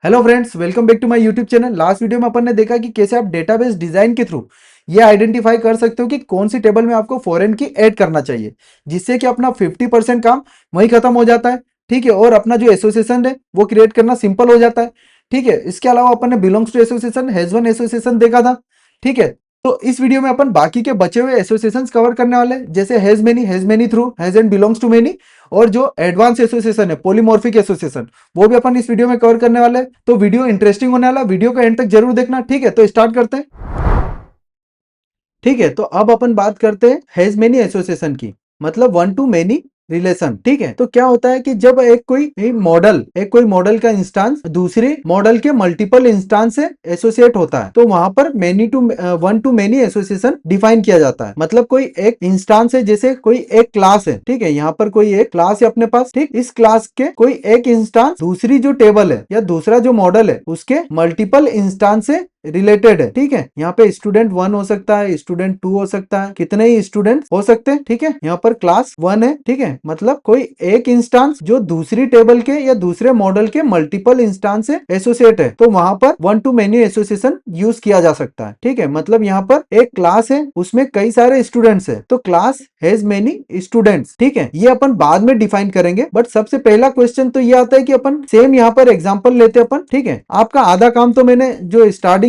Hello friends, welcome back to my YouTube channel. Last video में अपन ने देखा कि कैसे आप डेटाबेस डिजाइन के थ्रू ये आइडेंटिफाई कर सकते हो कि कौन सी टेबल में आपको फॉरेन की ऐड करना चाहिए, जिससे कि अपना 50% काम वहीं खत्म हो जाता है। ठीक है, और अपना जो एसोसिएशन है वो क्रिएट करना सिंपल हो जाता है। ठीक है, इसके अलावा अपन ने belongs to association, has one association देखा था। ठीक है, तो इस वीडियो में अपन बाकी के बचे हुए एसोसिएशन कवर करने वाले हैं, जैसे has many through, has and belongs to many, और जो एडवांस एसोसिएशन है पॉलीमॉर्फिक एसोसिएशन, वो भी अपन इस वीडियो में कवर करने वाले हैं। तो वीडियो इंटरेस्टिंग होने वाला, वीडियो को एंड तक जरूर देखना। ठीक है, तो स्टार्ट करते हैं। ठीक है, तो अब अपन बात करते हैं हैज मेनी एसोसिएशन की, मतलब वन टू मेनी रिलेशन। ठीक है, तो क्या होता है कि जब एक कोई मॉडल का इंस्टांस दूसरे मॉडल के मल्टीपल इंस्टांस से एसोसिएट होता है, तो वहां पर one two many association define किया जाता है। मतलब कोई एक इंस्टांस है, जैसे कोई एक क्लास है। ठीक है, यहाँ पर कोई एक क्लास है अपने पास। ठीक, इस क्लास के कोई एक इंस्टांस दूसरी जो टेबल है या दूसरा जो मॉडल है उसके मल्टीपल इंस्टांस से रिलेटेड है। ठीक है, यहाँ पे स्टूडेंट 1 हो सकता है, स्टूडेंट 2 हो सकता है, कितने ही स्टूडेंट हो सकते हैं। ठीक है, यहाँ पर क्लास 1 है। ठीक है, मतलब कोई एक इंस्टांस जो दूसरी टेबल के या दूसरे मॉडल के मल्टीपल इंस्टांस से एसोसिएट है, तो वहां पर one two many association use किया जा सकता है। ठीक है, मतलब यहाँ पर एक क्लास है, उसमें कई सारे स्टूडेंट्स है, तो क्लास हैज मेनी स्टूडेंट्स। ठीक है, ये अपन बाद में डिफाइन करेंगे, बट सबसे पहला क्वेश्चन तो ये आता है कि अपन सेम यहाँ पर एग्जांपल लेते हैं अपन। ठीक है, आपका आधा काम तो मैंने जो स्टार्टिंग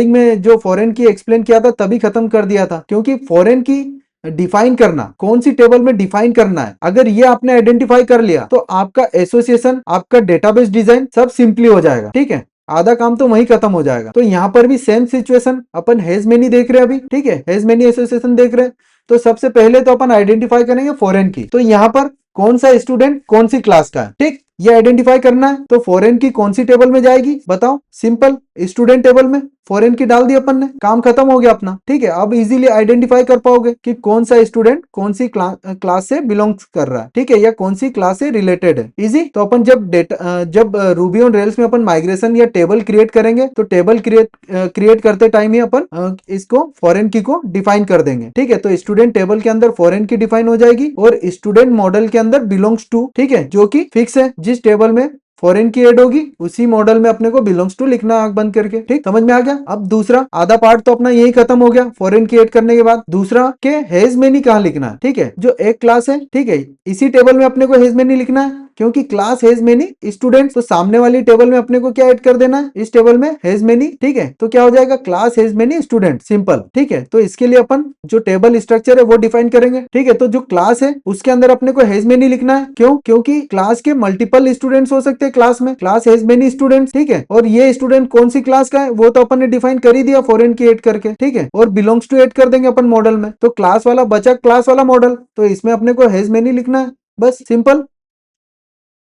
में जो फॉरेन की एक्सप्लेन किया था तभी खत्म कर दिया था, क्योंकि फॉरेन की डिफाइन करना, कौन सी टेबल में डिफाइन करना है, अगर ये आपने आइडेंटिफाई कर लिया तो आपका एसोसिएशन, आपका डेटाबेस डिजाइन सब सिंपली हो जाएगा। ठीक है, आधा काम तो वहीं खत्म हो जाएगा। तो यहाँ पर भी same situation, upon has many देख रहे हैं अभी। ठीक है, हैज मेनी एसोसिएशन देख रहे हैं, तो सबसे पहले तो अपन आइडेंटिफाई करेंगे फॉरेन की। तो यहाँ पर कौन सा स्टूडेंट कौन सी क्लास का है, ठीक, ये आइडेंटिफाई करना है। तो फॉरेन की कौन सी टेबल में जाएगी बताओ? सिंपल, स्टूडेंट टेबल में फॉरेन की डाल दी अपन ने, काम खत्म हो गया अपना। ठीक है, अब इजीली आइडेंटिफाई कर पाओगे कि कौन सा स्टूडेंट कौन सी क्लास से बिलोंग्स कर रहा है। ठीक है, या कौन सी क्लास से रिलेटेड है। इजी। तो अपन जब रूबी ऑन रेल्स में अपन माइग्रेशन या टेबल क्रिएट करेंगे, तो टेबल क्रिएट करते टाइम ही अपन इसको फॉरेन की को डिफाइन कर देंगे। ठीक है, तो स्टूडेंट टेबल के अंदर फॉरेन की डिफाइन हो जाएगी, और स्टूडेंट मॉडल के अंदर बिलोंग्स टू, ठीक है, जो कि फिक्स है, जिस टेबल में फॉरेन की एड होगी उसी मॉडल में अपने को बिलोंग्स टू लिखना है, आंख बंद करके। ठीक, समझ में आ गया? अब दूसरा आधा पार्ट तो अपना यही खत्म हो गया फॉरेन की एड करने के बाद। दूसरा के हैज मेनी कहाँ लिखना है। ठीक है, जो एक क्लास है, ठीक है, इसी टेबल में अपने को हैज मेनी लिखना है, क्योंकि क्लास हैज मेनी स्टूडेंट्स, तो सामने वाली टेबल में अपने को क्या ऐड कर देना है, इस टेबल में हैज मेनी। ठीक है, तो क्या हो जाएगा, class has many student, simple. ठीक है, तो इसके लिए अपन जो टेबल स्ट्रक्चर है वो डिफाइन करेंगे। ठीक है, तो जो क्लास है उसके अंदर अपने को हैज मेनी लिखना है। क्यों? क्योंकि क्लास के मल्टीपल स्टूडेंट्स हो सकते हैं क्लास में, क्लास हैज मेनी स्टूडेंट्स। ठीक है, और ये स्टूडेंट कौन सी क्लास का है वो तो अपन ने डिफाइन कर ही दिया फॉरेन की ऐड करके। ठीक है, और बिलोंग्स टू ऐड कर देंगे अपन मॉडल में, तो क्लास वाला बचा क्लास वाला मॉडल, तो इसमें अपने को हैज मेनी लिखना है, बस सिंपल।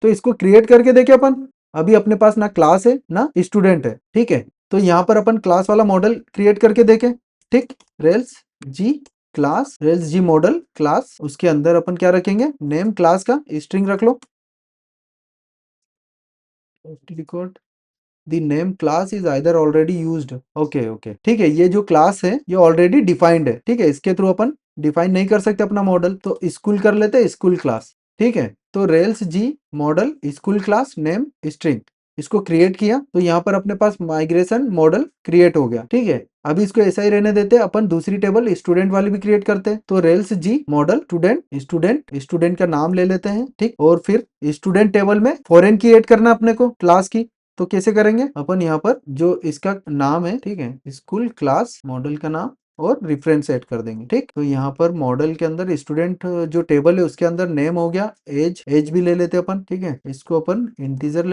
तो इसको क्रिएट करके देखे अपन। अभी अपने पास ना क्लास है ना स्टूडेंट है। ठीक है, तो यहाँ पर अपन क्लास वाला मॉडल क्रिएट करके देखें। ठीक, रेल्स जी class, rails g model class, उसके अंदर अपन क्या रखेंगे, नेम क्लास का स्ट्रिंग रख लो। Record the name class is either already used. Okay okay, ठीक है, ये जो क्लास है ये ऑलरेडी डिफाइंड है। ठीक है, इसके थ्रू अपन डिफाइन नहीं कर सकते अपना मॉडल, तो स्कूल कर लेते हैं, स्कूल क्लास। ठीक है, तो Rails g model school class name string, इसको क्रिएट किया, तो यहाँ पर अपने पास माइग्रेशन मॉडल क्रिएट हो गया। ठीक है, अभी इसको ऐसा ही रहने देते हैं, अपन दूसरी टेबल स्टूडेंट वाली भी क्रिएट करते हैं। तो Rails g model student, student का नाम ले लेते हैं। ठीक, और फिर स्टूडेंट टेबल में फॉरेन की ऐड करना अपने को क्लास की। तो कैसे करेंगे अपन, यहाँ पर जो इसका नाम है, ठीक है, स्कूल क्लास मॉडल का नाम और रेफरेंस ऐड कर देंगे। ठीक, तो यहाँ पर मॉडल के अंदर स्टूडेंट जो टेबल है उसके अंदर नेम हो गया, एज भी ले लेते हैं अपन। ठीक है, इसको अपन इंटीजर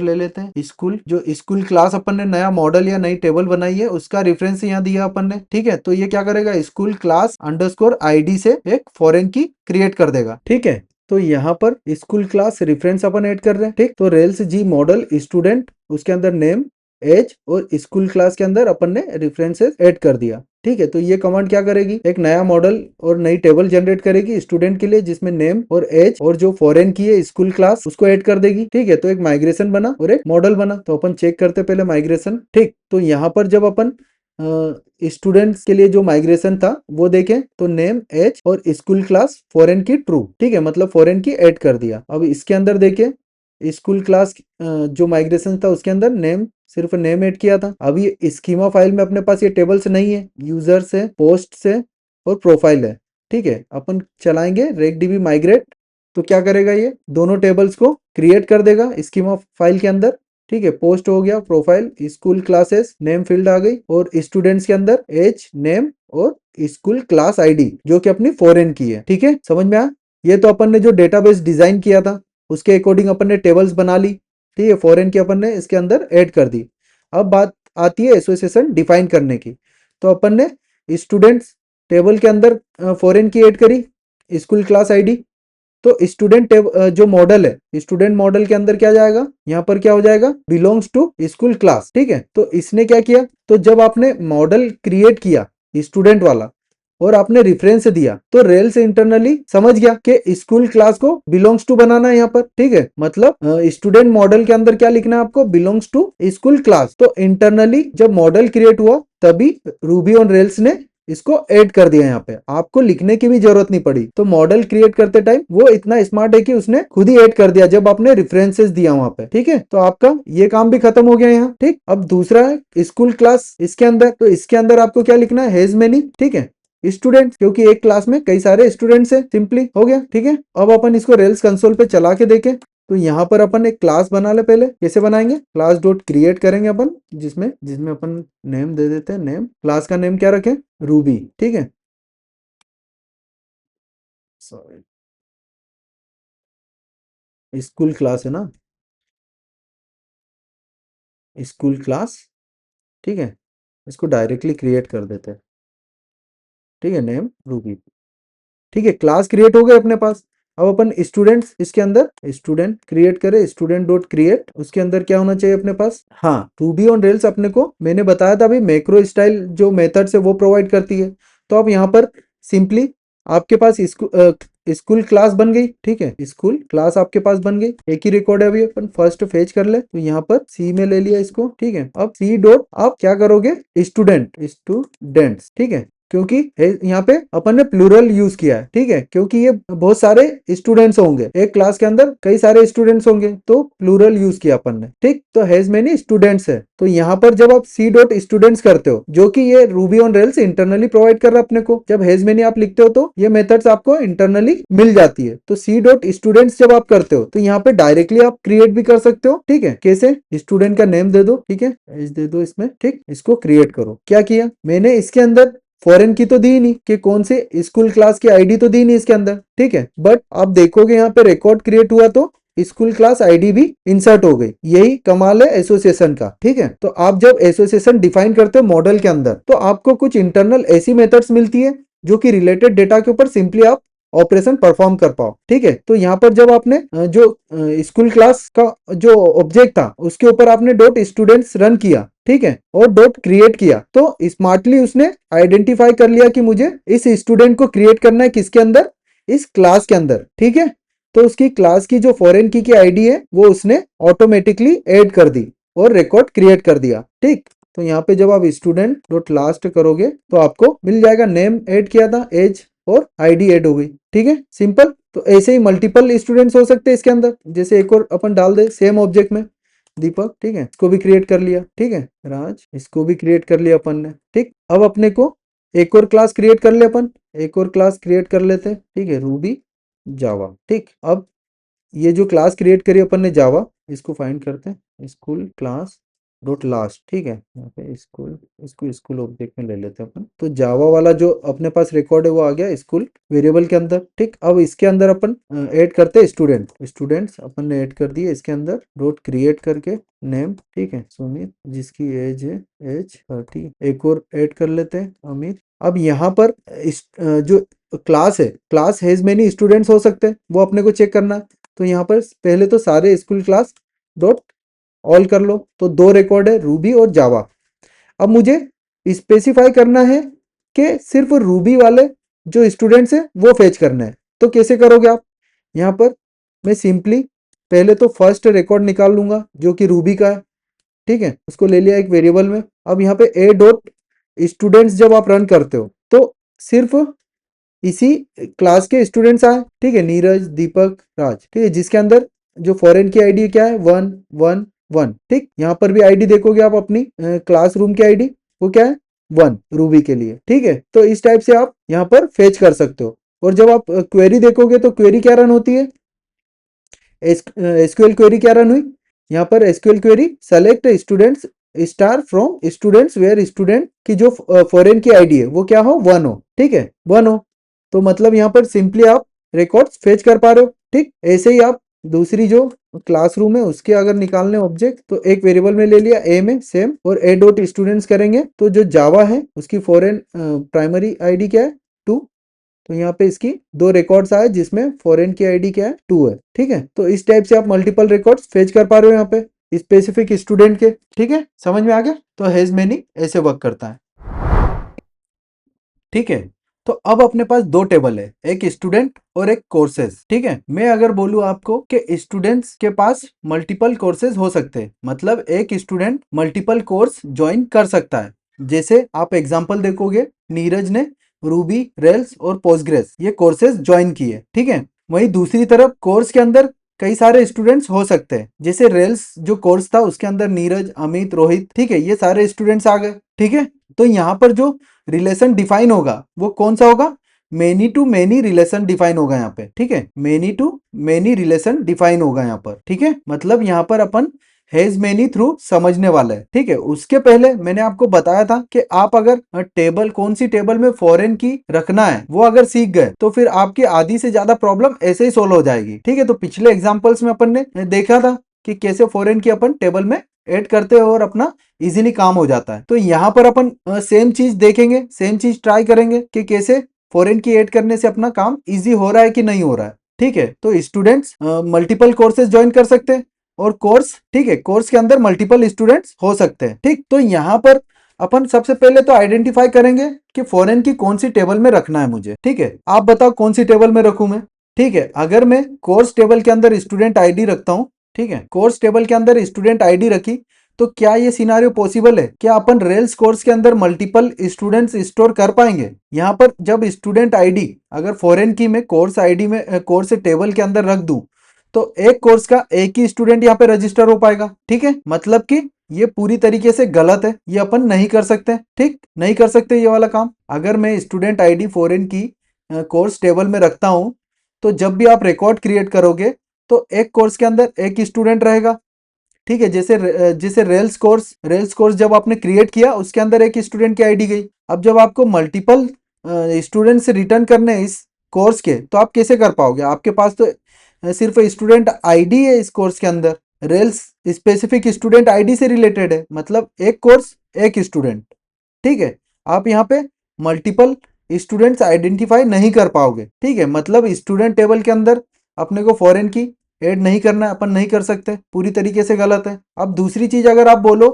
ले लेते हैं। स्कूल, जो स्कूल क्लास अपन ने नया मॉडल या नई टेबल बनाई है उसका रेफरेंस यहाँ दिया अपन ने। ठीक है, तो ये क्या करेगा, स्कूल क्लास अंडरस्कोर आईडी से एक फॉरेन की क्रिएट कर देगा। ठीक है, तो यहाँ पर स्कूल क्लास रेफरेंस अपन ऐड कर रहे हैं। ठीक, तो रेल्स जी मॉडल स्टूडेंट, उसके अंदर नेम एज, और स्कूल क्लास के अंदर अपन ने रेफरेंसेस ऐड कर दिया। ठीक है, तो ये कमांड क्या करेगी, एक नया मॉडल और नई टेबल जनरेट करेगी स्टूडेंट के लिए, जिसमें नेम और एज और जो फॉरेन की है स्कूल क्लास उसको ऐड कर देगी। ठीक है, तो एक माइग्रेशन बना और एक मॉडल बना। तो अपन चेक करते पहले माइग्रेशन। ठीक, तो यहाँ पर जब अपन स्टूडेंट्स के लिए जो माइग्रेशन था वो देखें, तो नेम एज और स्कूल क्लास फॉरेन की ट्रू। ठीक है, मतलब फॉरेन की ऐड कर दिया। अब इसके अंदर देखें स्कूल क्लास जो माइग्रेशन था उसके अंदर नेम, सिर्फ नेम ऐड किया था। अभी स्कीमा फाइल में अपने पास ये टेबल्स नहीं है, यूजर्स है, पोस्ट है और प्रोफाइल है। ठीक है, अपन चलाएंगे रेकडीबी माइग्रेट, तो क्या करेगा ये दोनों टेबल्स को क्रिएट कर देगा स्कीमा फाइल के अंदर। ठीक है, पोस्ट हो गया, profile, school classes, name field आ गई और स्टूडेंट्स के अंदर एज, नेम और स्कूल क्लास आईडी जो कि अपनी फॉरेन की है। ठीक है, समझ में आया? ये तो अपन ने जो डेटाबेस डिजाइन किया था उसके अकॉर्डिंग अपन ने टेबल्स बना ली। ठीक है, फॉरेन की अपन ने इसके अंदर ऐड कर दी। अब बात आती है एसोसिएशन डिफाइन करने की। तो अपन ने स्टूडेंट्स टेबल के अंदर फॉरेन की ऐड करी, स्कूल क्लास आईडी। तो स्टूडेंट जो मॉडल है, स्टूडेंट मॉडल के अंदर क्या जाएगा, यहाँ पर क्या हो जाएगा, बिलोंग्स टू स्कूल क्लास। ठीक है, तो इसने क्या किया, तो जब आपने मॉडल क्रिएट किया स्टूडेंट वाला और आपने रेफरेंस दिया तो रेल्स इंटरनली समझ गया कि स्कूल क्लास को बिलोंग्स टू बनाना है यहाँ पर। ठीक है, मतलब स्टूडेंट मॉडल के अंदर क्या लिखना है आपको, बिलोंग्स टू स्कूल क्लास। तो इंटरनली जब मॉडल क्रिएट हुआ तभी रूबी ऑन रेल्स ने इसको ऐड कर दिया। यहाँ पे आपको लिखने की भी जरूरत नहीं पड़ी। तो मॉडल क्रिएट करते टाइम वो इतना स्मार्ट है कि उसने खुद ही ऐड कर दिया जब आपने रेफरेंसेस दिया वहां पे। ठीक है, तो आपका ये काम भी खत्म हो गया यहाँ। ठीक, अब दूसरा है स्कूल क्लास, इसके अंदर तो इसके अंदर आपको क्या लिखना है, हैज मेनी। ठीक है, स्टूडेंट, क्योंकि एक क्लास में कई सारे स्टूडेंट्स हैं, सिंपली हो गया। ठीक है, अब अपन इसको रेल्स कंसोल पे चला के देखें तो यहाँ पर अपन एक क्लास बना ले। पहले कैसे बनाएंगे, क्लास डॉट क्रिएट करेंगे अपन, जिसमें जिसमें अपन नेम दे देते हैं, नेम, क्लास का नेम क्या रखें, रूबी। ठीक है, सॉरी, स्कूल क्लास है ना, स्कूल क्लास। ठीक है, इसको डायरेक्टली क्रिएट कर देते हैं। ठीक है, नेम रूबी। ठीक है, क्लास क्रिएट हो गए अपने पास। अब अपन स्टूडेंट्स, इसके अंदर स्टूडेंट क्रिएट करें, स्टूडेंट डॉट क्रिएट, उसके अंदर क्या होना चाहिए अपने पास, हाँ, रूबी ऑन रेल्स अपने को मैंने बताया था भाई, मैक्रो स्टाइल जो मेथड्स है वो प्रोवाइड करती है। तो अब यहाँ पर सिंपली आपके पास स्कूल क्लास बन गई। ठीक है, स्कूल क्लास आपके पास बन गई। एक ही रिकॉर्ड है, अभी अपन फर्स्ट फेच कर ले, तो यहाँ पर सी में ले लिया इसको। ठीक है, अब सी डॉट आप क्या करोगे, स्टूडेंट्स। ठीक है, क्योंकि यहाँ पे अपन ने प्लूरल यूज किया है। ठीक है, क्योंकि ये बहुत सारे स्टूडेंट्स होंगे, एक क्लास के अंदर कई सारे स्टूडेंट्स होंगे, तो प्लूरल यूज किया अपन ने। ठीक, तो हैज मेनी स्टूडेंट्स है, तो यहाँ पर जब आप सी डॉट स्टूडेंट्स करते हो, जो कि ये Ruby on Rails internally provide कर रहा है अपने को, जब हैज मेनी आप लिखते हो तो ये मेथड्स आपको इंटरनली मिल जाती है। तो सी डॉट स्टूडेंट्स जब आप करते हो तो यहाँ पे डायरेक्टली आप क्रिएट भी कर सकते हो। ठीक है, कैसे, स्टूडेंट का नेम दे दो, ठीक है, एज दे दो इसमें। ठीक, इसको क्रिएट करो। क्या किया मैंने, इसके अंदर फॉरेन की तो दी नहीं, कि कौन से स्कूल क्लास की आईडी तो दी नहीं इसके अंदर। ठीक है, बट आप देखोगे यहाँ पे रिकॉर्ड क्रिएट हुआ तो स्कूल क्लास आईडी भी इंसर्ट हो गई। यही कमाल है एसोसिएशन का। ठीक है, तो आप जब एसोसिएशन डिफाइन करते हो मॉडल के अंदर तो आपको कुछ इंटरनल ऐसी मेथड्स मिलती है जो कि रिलेटेड डेटा के ऊपर सिंपली आप ऑपरेशन परफॉर्म कर पाओ। ठीक है, तो यहाँ पर जब आपने जो स्कूल क्लास का जो ऑब्जेक्ट था उसके ऊपर आपने डॉट स्टूडेंट्स रन किया, ठीक है, और डॉट क्रिएट किया, तो स्मार्टली उसने आइडेंटिफाई कर लिया कि मुझे इस स्टूडेंट को क्रिएट करना है किसके अंदर, इस क्लास के अंदर। ठीक है, तो उसकी क्लास की जो फॉरेन की आईडी है वो उसने ऑटोमेटिकली ऐड कर दी और रिकॉर्ड क्रिएट कर दिया। ठीक, तो यहाँ पे जब आप स्टूडेंट डॉट लास्ट करोगे तो आपको मिल जाएगा, नेम ऐड किया था, एज और आईडी ऐड हो गई। ठीक है, सिंपल। तो ऐसे ही मल्टीपल स्टूडेंट्स हो सकते हैं इसके अंदर, जैसे एक और अपन डाल दे सेम ऑब्जेक्ट में, दीपक। ठीक है, इसको भी क्रिएट कर लिया। ठीक है, राज, इसको भी क्रिएट कर लिया अपन ने। ठीक, अब अपने को एक और क्लास क्रिएट कर ले अपन, एक और क्लास क्रिएट कर लेते हैं। ठीक है, रूबी जावा। ठीक, अब ये जो क्लास क्रिएट करी अपन ने जावा, इसको फाइंड करते हैं, स्कूल क्लास डॉट लास्ट। ठीक है, यहाँ पे स्कूल, इसको स्कूल ऑब्जेक्ट में ले लेते हैं अपन। तो जावा वाला जो अपने पास रिकॉर्ड है वो आ गया स्कूल वेरिएबल के अंदर। ठीक, अब इसके अंदर अपन ऐड करते हैं स्टूडेंट्स अपन ने ऐड कर दिए इसके अंदर, डॉट क्रिएट करके नेम। ठीक है, सुमित, जिसकी एज है एज 30। एक और ऐड कर लेते हैं, अमित। अब यहाँ पर जो क्लास है, क्लास हैज मेनी स्टूडेंट्स हो सकते हैं, वो अपने को चेक करना है। तो यहाँ पर पहले तो सारे स्कूल क्लास डॉट ऑल कर लो, तो दो रिकॉर्ड है, रूबी और जावा। अब मुझे स्पेसिफाई करना है कि सिर्फ रूबी वाले जो स्टूडेंट्स हैं वो फेच करना है। तो कैसे करोगे आप, यहाँ पर मैं सिंपली पहले तो फर्स्ट रिकॉर्ड निकाल लूंगा जो कि रूबी का है। ठीक है, उसको ले लिया एक वेरिएबल में। अब यहाँ पे ए डॉट स्टूडेंट्स जब आप रन करते हो तो सिर्फ इसी क्लास के स्टूडेंट्स आए। ठीक है, नीरज, दीपक, राज। ठीक है, जिसके अंदर जो फॉरेन की आईडी क्या है 1 1 1। ठीक, यहाँ पर भी आईडी देखोगे आप अपनी क्लासरूम की आईडी, वो क्या है 1 रूबी के लिए। ठीक है, तो इस टाइप से आप यहाँ पर फेच कर सकते हो। और जब आप क्वेरी देखोगे तो क्वेरी क्या रन होती है, एसक्यूएल क्वेरी क्या रन हुई यहाँ पर, SQL query select students star from students where student की जो फॉरेन की आईडी है वो क्या हो 1 हो। ठीक है, 1 हो, तो मतलब यहाँ पर सिंपली आप रिकॉर्ड्स फेच कर पा रहे हो। ठीक, ऐसे ही आप दूसरी जो क्लासरूम है उसके अगर निकालने ऑब्जेक्ट, तो एक वेरिएबल में ले लिया ए में सेम, और ए डॉट स्टूडेंट्स करेंगे तो जो जावा है उसकी फॉरेन प्राइमरी आईडी क्या है 2। तो यहाँ पे इसकी 2 रिकॉर्ड्स आए जिसमें फॉरेन की आईडी क्या है 2 है। ठीक है, तो इस टाइप से आप मल्टीपल रिकॉर्ड्स फेच कर पा रहे हो यहाँ पे स्पेसिफिक स्टूडेंट के। ठीक है, समझ में आ गया। तो हैज मेनी ऐसे वर्क करता है। ठीक है, तो अब अपने पास 2 टेबल है, एक स्टूडेंट और एक कोर्सेज। ठीक है, मैं अगर बोलूं आपको कि स्टूडेंट्स के पास मल्टीपल कोर्सेज हो सकते हैं, मतलब एक स्टूडेंट मल्टीपल कोर्स ज्वाइन कर सकता है। जैसे आप एग्जांपल देखोगे, नीरज ने रूबी, रेल्स और पोस्टग्रेस ये कोर्सेज ज्वाइन किए। ठीक है, वहीं दूसरी तरफ कोर्स के अंदर कई सारे स्टूडेंट्स हो सकते हैं, जैसे रेल्स जो कोर्स था उसके अंदर नीरज, अमित, रोहित, ठीक है, ये सारे स्टूडेंट्स आ गए। ठीक है, तो यहाँ पर जो रिलेशन डिफाइन होगा वो कौन सा होगा, many to many relation define होगा यहाँ पे। ठीक है, many to many relation define होगा यहाँ पर। ठीक है, मतलब यहाँ पर अपन हैज मेनी थ्रू समझने वाला है। ठीक है, उसके पहले मैंने आपको बताया था कि आप अगर टेबल कौन सी टेबल में फॉरेन की रखना है वो अगर सीख गए तो फिर आपकी आधी से ज्यादा प्रॉब्लम ऐसे ही सोल्व हो जाएगी। ठीक है, तो पिछले एग्जाम्पल्स में अपन ने देखा था कि कैसे फॉरेन की अपन टेबल में ऐड करते हैं और अपना इजीली काम हो जाता है। तो यहाँ पर अपन सेम चीज देखेंगे, सेम चीज ट्राई करेंगे कि कैसे फॉरेन की ऐड करने से अपना काम इजी हो रहा है कि नहीं हो रहा है। ठीक है, तो स्टूडेंट्स मल्टीपल कोर्सेज ज्वाइन कर सकते हैं और कोर्स, ठीक है, कोर्स के अंदर मल्टीपल स्टूडेंट्स हो सकते हैं। ठीक, तो यहाँ पर अपन सबसे पहले तो आइडेंटिफाई करेंगे कि फॉरेन की कौन सी टेबल में रखना है मुझे। ठीक है, आप बताओ कौन सी टेबल में रखूं मैं। ठीक है, अगर मैं कोर्स टेबल के अंदर स्टूडेंट आईडी रखता हूं, ठीक है, कोर्स टेबल के अंदर स्टूडेंट आईडी रखी, तो क्या ये सिनारियो पॉसिबल है, क्या अपन रेल्स कोर्स के अंदर मल्टीपल स्टूडेंट्स स्टोर कर पाएंगे। यहाँ पर जब स्टूडेंट आईडी अगर फॉरेन की मैं कोर्स आईडी में कोर्स टेबल के अंदर रख दूं, तो एक कोर्स का एक ही स्टूडेंट यहाँ पे रजिस्टर हो पाएगा। ठीक है, मतलब कि ये पूरी तरीके से गलत है, ये अपन नहीं कर सकते। ठीक, नहीं कर सकते ये वाला काम। अगर मैं स्टूडेंट आईडी फॉरेन की कोर्स टेबल में रखता हूं, तो जब भी आप रिकॉर्ड क्रिएट करोगे तो एक कोर्स के अंदर एक स्टूडेंट रहेगा। ठीक है, जैसे रेल्स कोर्स जब आपने क्रिएट किया उसके अंदर एक स्टूडेंट की आईडी गई। अब जब आपको मल्टीपल स्टूडेंट से रिटर्न करने हैं इस कोर्स के, तो आप कैसे कर पाओगे, आपके पास तो सिर्फ स्टूडेंट आईडी है इस कोर्स के अंदर। रेल्स स्पेसिफिक स्टूडेंट आईडी से रिलेटेड है, मतलब एक कोर्स एक स्टूडेंट। ठीक है, आप यहाँ पे मल्टीपल स्टूडेंट्स आइडेंटिफाई नहीं कर पाओगे। ठीक है, मतलब स्टूडेंट टेबल के अंदर अपने को फॉरेन की ऐड नहीं करना है, अपन नहीं कर सकते, पूरी तरीके से गलत है। अब दूसरी चीज अगर आप बोलो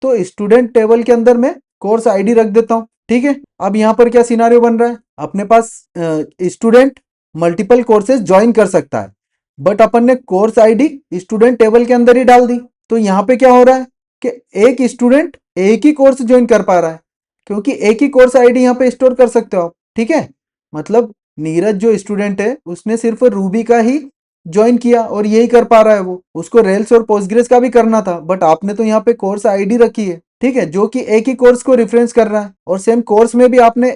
तो स्टूडेंट टेबल के अंदर मैं कोर्स आईडी रख देता हूँ। ठीक है, अब यहाँ पर क्या सिनारियो बन रहा है, अपने पास स्टूडेंट मल्टीपल कोर्सेज ज्वाइन कर सकता है, बट अपन ने कोर्स आईडी स्टूडेंट टेबल के अंदर ही डाल दी। तो यहाँ पे क्या हो रहा है कि एक स्टूडेंट एक ही कोर्स ज्वाइन कर पा रहा है, क्योंकि एक ही कोर्स आईडी यहाँ पे स्टोर कर सकते हो आप। ठीक है, मतलब नीरज जो स्टूडेंट है उसने सिर्फ रूबी का ही ज्वाइन किया और यही कर पा रहा है, वो उसको रेल्स और पोस्टग्रेस का भी करना था, बट आपने तो यहाँ पे कोर्स आईडी रखी है। ठीक है, जो कि एक ही कोर्स को रेफरेंस कर रहा है, और सेम कोर्स में भी आपने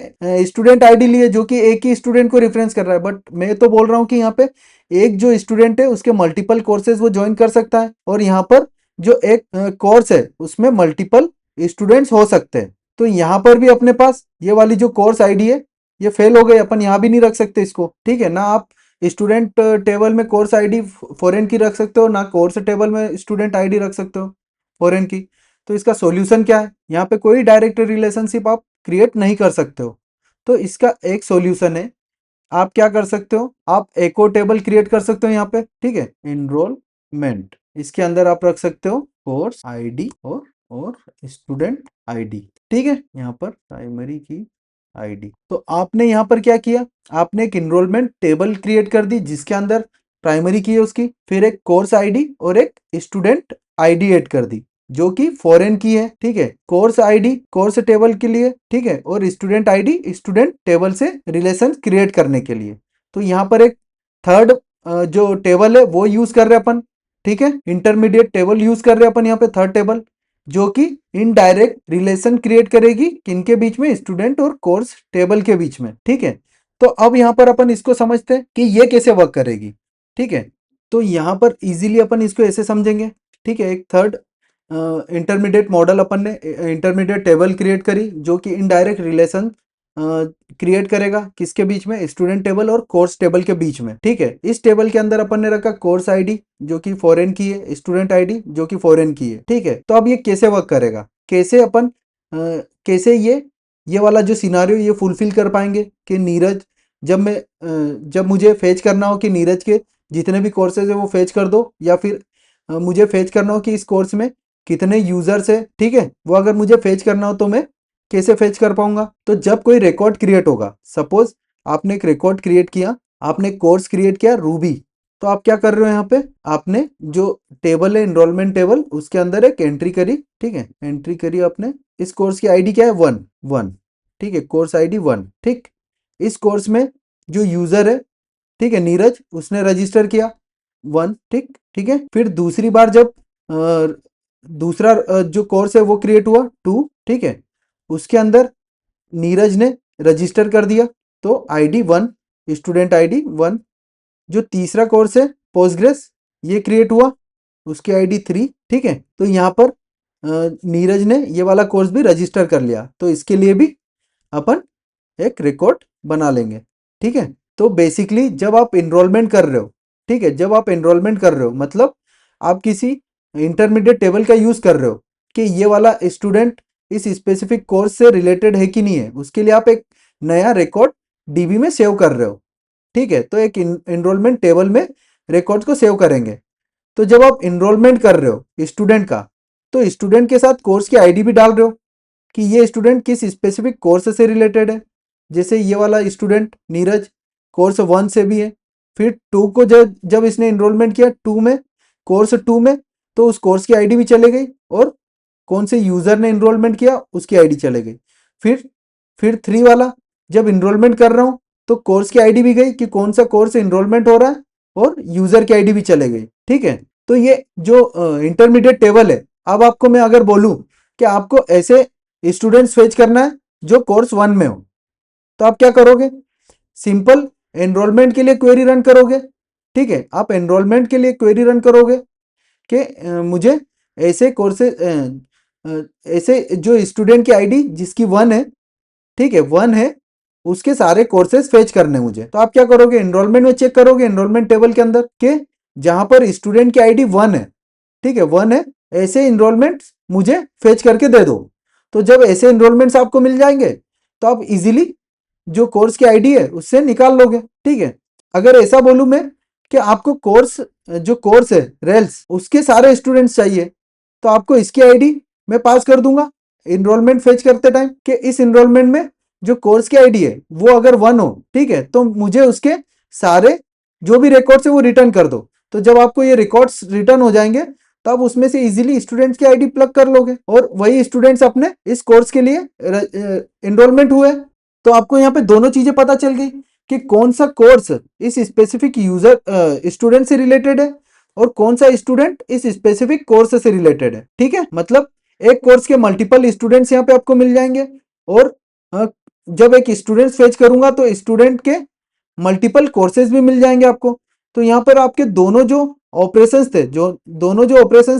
स्टूडेंट आईडी ली है जो कि एक ही स्टूडेंट को रेफरेंस कर रहा है। बट मैं तो बोल रहा हूँ कि यहाँ पे एक जो स्टूडेंट है उसके मल्टीपल कोर्सेज वो ज्वाइन कर सकता है, और यहाँ पर जो एक कोर्स है उसमें मल्टीपल स्टूडेंट्स हो सकते हैं। तो यहाँ पर भी अपने पास ये वाली जो कोर्स आईडी है ये फेल हो गई, अपन यहाँ भी नहीं रख सकते इसको। ठीक है ना, आप स्टूडेंट टेबल में कोर्स आईडी फॉरेन की रख सकते हो ना, कोर्स टेबल में स्टूडेंट आईडी रख सकते हो फॉरेन की। तो इसका सॉल्यूशन क्या है, यहाँ पे कोई डायरेक्ट रिलेशनशिप आप क्रिएट नहीं कर सकते हो। तो इसका एक सॉल्यूशन है, आप क्या कर सकते हो, आप एको टेबल क्रिएट कर सकते हो यहाँ पे। ठीक है, एनरोलमेंट, इसके अंदर आप रख सकते हो कोर्स आईडी और स्टूडेंट आईडी। ठीक है, यहाँ पर प्राइमरी की आईडी। तो आपने यहाँ पर क्या किया, आपने एक इनरोलमेंट टेबल क्रिएट कर दी जिसके अंदर प्राइमरी की है उसकी, फिर एक कोर्स आईडी और एक स्टूडेंट आईडी ऐड कर दी जो कि फॉरेन की है। ठीक है, कोर्स आईडी कोर्स टेबल के लिए, ठीक है, और स्टूडेंट आईडी स्टूडेंट टेबल से रिलेशन क्रिएट करने के लिए। तो यहाँ पर एक थर्ड जो टेबल है वो यूज कर रहे हैं अपन, ठीक है। इंटरमीडिएट टेबल यूज कर रहे हैं अपन यहाँ पे, थर्ड टेबल, जो कि इनडायरेक्ट रिलेशन क्रिएट करेगी किनके बीच में, स्टूडेंट और कोर्स टेबल के बीच में। ठीक है, तो अब यहाँ पर अपन इसको समझते हैं कि ये कैसे वर्क करेगी। ठीक है, तो यहाँ पर इजीली अपन इसको ऐसे समझेंगे। ठीक है, एक थर्ड इंटरमीडिएट मॉडल अपन ने इंटरमीडिएट टेबल क्रिएट करी जो कि इनडायरेक्ट रिलेशन क्रिएट करेगा किसके बीच में, स्टूडेंट टेबल और कोर्स टेबल के बीच में। ठीक है, इस टेबल के अंदर अपन ने रखा कोर्स आईडी जो कि फॉरेन की है, स्टूडेंट आईडी जो कि फॉरेन की है। ठीक है, तो अब ये कैसे वर्क करेगा, कैसे अपन कैसे ये वाला जो सिनारियो ये फुलफिल कर पाएंगे कि नीरज, जब मुझे फेच करना हो कि नीरज के जितने भी कोर्सेज है वो फेच कर दो, या फिर मुझे फेच करना हो कि इस कोर्स में कितने यूजर्स है। ठीक है, वो अगर मुझे फेच करना हो तो मैं कैसे फेच कर पाऊंगा। तो जब कोई रिकॉर्ड क्रिएट होगा, सपोज आपने एक रिकॉर्ड क्रिएट किया, आपने कोर्स क्रिएट किया रूबी, तो आप क्या कर रहे हो यहाँ पे, आपने जो टेबल है एनरोलमेंट टेबल उसके अंदर एक एंट्री करी। ठीक है, एंट्री करी आपने, इस कोर्स की आईडी क्या है, 1 1। ठीक है, कोर्स आईडी 1। ठीक, इस कोर्स में जो यूजर है, ठीक है, नीरज, उसने रजिस्टर किया 1। ठीक, ठीक है, फिर दूसरी बार जब दूसरा जो कोर्स है वो क्रिएट हुआ 2। ठीक है, उसके अंदर नीरज ने रजिस्टर कर दिया, तो आईडी 1, स्टूडेंट आईडी 1। जो तीसरा कोर्स है पोस्टग्रेस, ये क्रिएट हुआ, उसकी आईडी 3। ठीक है, तो यहाँ पर नीरज ने ये वाला कोर्स भी रजिस्टर कर लिया, तो इसके लिए भी अपन एक रिकॉर्ड बना लेंगे। ठीक है, तो बेसिकली जब आप इनरोलमेंट कर रहे हो, ठीक है, जब आप इनरोलमेंट कर रहे हो मतलब आप किसी इंटरमीडिएट टेबल का यूज कर रहे हो कि ये वाला स्टूडेंट इस स्पेसिफिक कोर्स से रिलेटेड है कि नहीं है, उसके लिए आप एक नया रिकॉर्ड डीबी में सेव कर रहे हो। ठीक है, तो एक इनरोलमेंट टेबल में रिकॉर्ड को सेव करेंगे। तो जब आप इनरोलमेंट कर रहे हो स्टूडेंट का, तो स्टूडेंट के साथ कोर्स की आईडी भी डाल रहे हो कि ये स्टूडेंट किस स्पेसिफिक कोर्स से रिलेटेड है। जैसे ये वाला स्टूडेंट नीरज कोर्स 1 से भी है, फिर 2 को जब जब इसने इनरोलमेंट किया 2 में, कोर्स 2 में, तो उस कोर्स की आईडी भी चले गई, और कौन से यूजर ने इनरोलमेंट किया उसकी आईडी चले गई। फिर 3 वाला जब इनरोलमेंट कर रहा हूं तो कोर्स की आईडी भी गई कि कौन सा कोर्स इनरोलमेंट हो रहा है, और यूजर की आईडी भी चले गई। ठीक है, तो ये जो इंटरमीडिएट टेबल है, अब आपको मैं अगर बोलूं कि आपको ऐसे स्टूडेंट्स फेच करना है जो कोर्स 1 में हो, तो आप क्या करोगे, सिंपल एनरोलमेंट के लिए क्वेरी रन करोगे। ठीक है, आप एनरोलमेंट के लिए क्वेरी रन करोगे कि मुझे ऐसे कोर्सेज ऐसे जो स्टूडेंट की आईडी जिसकी 1 है, ठीक है, 1 है, उसके सारे कोर्सेज फेच करने मुझे। तो आप क्या करोगे, एनरोलमेंट में चेक करोगे, एनरोलमेंट टेबल के अंदर के जहां पर स्टूडेंट की आईडी 1 है, ठीक है, 1 है, ऐसे इनरोलमेंट मुझे फेच करके दे दो। तो जब ऐसे इनरोलमेंट्स आपको मिल जाएंगे तो आप इजीली जो कोर्स की आईडी है उससे निकाल लोगे। ठीक है, अगर ऐसा बोलूं मैं कि आपको कोर्स जो कोर्स है रेल्स उसके सारे स्टूडेंट्स चाहिए, तो आपको इसकी आईडी मैं पास कर दूंगा इनरोलमेंट फेच करते टाइम कि इस इनरोलमेंट में जो कोर्स की आईडी है वो अगर 1 हो, ठीक है, तो मुझे उसके सारे जो भी रिकॉर्ड्स है वो रिटर्न कर दो। तो जब आपको ये रिकॉर्ड्स रिटर्न हो जाएंगे तो आप उसमें से इजीली स्टूडेंट्स की आईडी प्लग कर लोगे, और वही स्टूडेंट्स अपने इस कोर्स के लिए एनरोलमेंट हुए। तो आपको यहाँ पे दोनों चीजें पता चल गई कि कौन सा कोर्स इस स्पेसिफिक यूजर स्टूडेंट से रिलेटेड है, और कौन सा स्टूडेंट इस स्पेसिफिक कोर्स से रिलेटेड है। ठीक है, मतलब एक कोर्स के मल्टीपल स्टूडेंट्स यहाँ पे आपको मिल जाएंगे, और जब एक स्टूडेंट फेच करूंगा तो स्टूडेंट के मल्टीपल कोर्सेज भी मिल जाएंगे आपको। तो यहाँ पर आपके दोनों जो ऑपरेशंस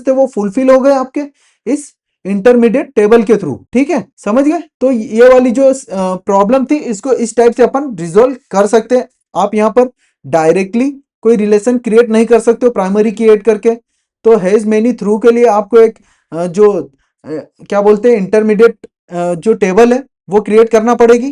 थे, वो फुलफिल हो गए आपके इस इंटरमीडिएट टेबल के थ्रू। ठीक है, समझ गए। तो ये वाली जो प्रॉब्लम थी इसको इस टाइप से अपन रिजोल्व कर सकते हैं। आप यहाँ पर डायरेक्टली कोई रिलेशन क्रिएट नहीं कर सकते हो प्राइमरी की ऐड करके। तो हैज मेनी थ्रू के लिए आपको एक क्या बोलते हैं इंटरमीडिएट जो टेबल है वो क्रिएट करना पड़ेगी।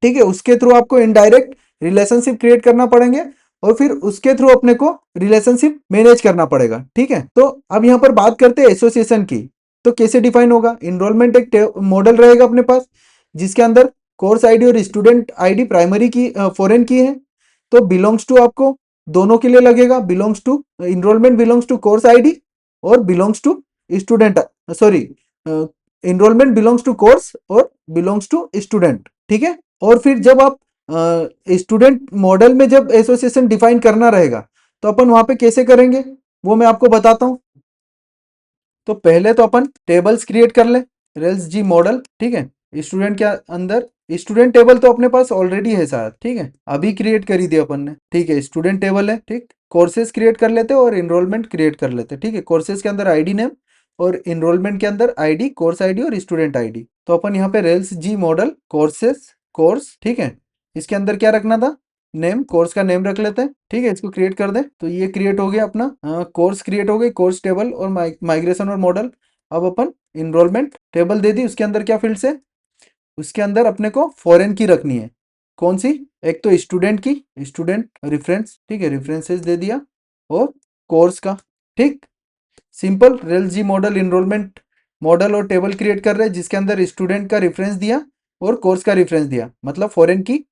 ठीक है, उसके थ्रू आपको इनडायरेक्ट रिलेशनशिप क्रिएट करना पड़ेंगे, और फिर उसके थ्रू अपने को रिलेशनशिप मैनेज करना पड़ेगा। ठीक है, तो अब यहाँ पर बात करते हैं एसोसिएशन की। तो कैसे डिफाइन होगा, इनरोलमेंट एक मॉडल रहेगा अपने पास जिसके अंदर कोर्स आईडी और स्टूडेंट आईडी प्राइमरी की फॉरेन की है, तो बिलोंग्स टू आपको दोनों के लिए लगेगा, belongs to enrolment belongs to course ID, और belongs to student, sorry, enrolment belongs to course और बिलोंग्स टू स्टूडेंट। ठीक है, और फिर जब आप स्टूडेंट मॉडल में जब एसोसिएशन डिफाइन करना रहेगा तो अपन वहां पे कैसे करेंगे, वो मैं आपको बताता हूँ। तो पहले तो अपन टेबल्स क्रिएट कर ले, रेल्स जी मॉडल, ठीक है। स्टूडेंट के अंदर स्टूडेंट टेबल तो अपने पास ऑलरेडी है शायद, ठीक है, अभी क्रिएट कर ही दिया अपन ने, ठीक है। स्टूडेंट टेबल है, ठीक। कोर्सेज क्रिएट कर लेते और इनरोलमेंट क्रिएट कर लेते, ठीक है। कोर्सेज के अंदर आईडी नेम और इनरोलमेंट के अंदर आईडी, कोर्स आईडी और स्टूडेंट आईडी। तो अपन यहाँ पे rails g model courses course, ठीक है। इसके अंदर क्या रखना था, नेम, कोर्स का नेम रख लेते हैं, ठीक है। इसको क्रिएट कर दें तो ये क्रिएट हो गया अपना कोर्स, क्रिएट हो गई कोर्स टेबल और माइग्रेशन और मॉडल। अब अपन इनरोलमेंट टेबल दे दी, उसके अंदर क्या फील्ड्स है, उसके अंदर अपने को फॉरेन की रखनी है। कौन सी, एक तो स्टूडेंट की, स्टूडेंट रेफरेंस, ठीक है, रेफरेंसेस दे दिया, और कोर्स का, ठीक। सिंपल रेल जी मॉडल इनरोलमेंट मॉडल और टेबल क्रिएट कर रहे हैं जिसके अंदर स्टूडेंट का रेफरेंस दिया और कोर्स का रेफरेंस दिया, मतलब फॉरेन की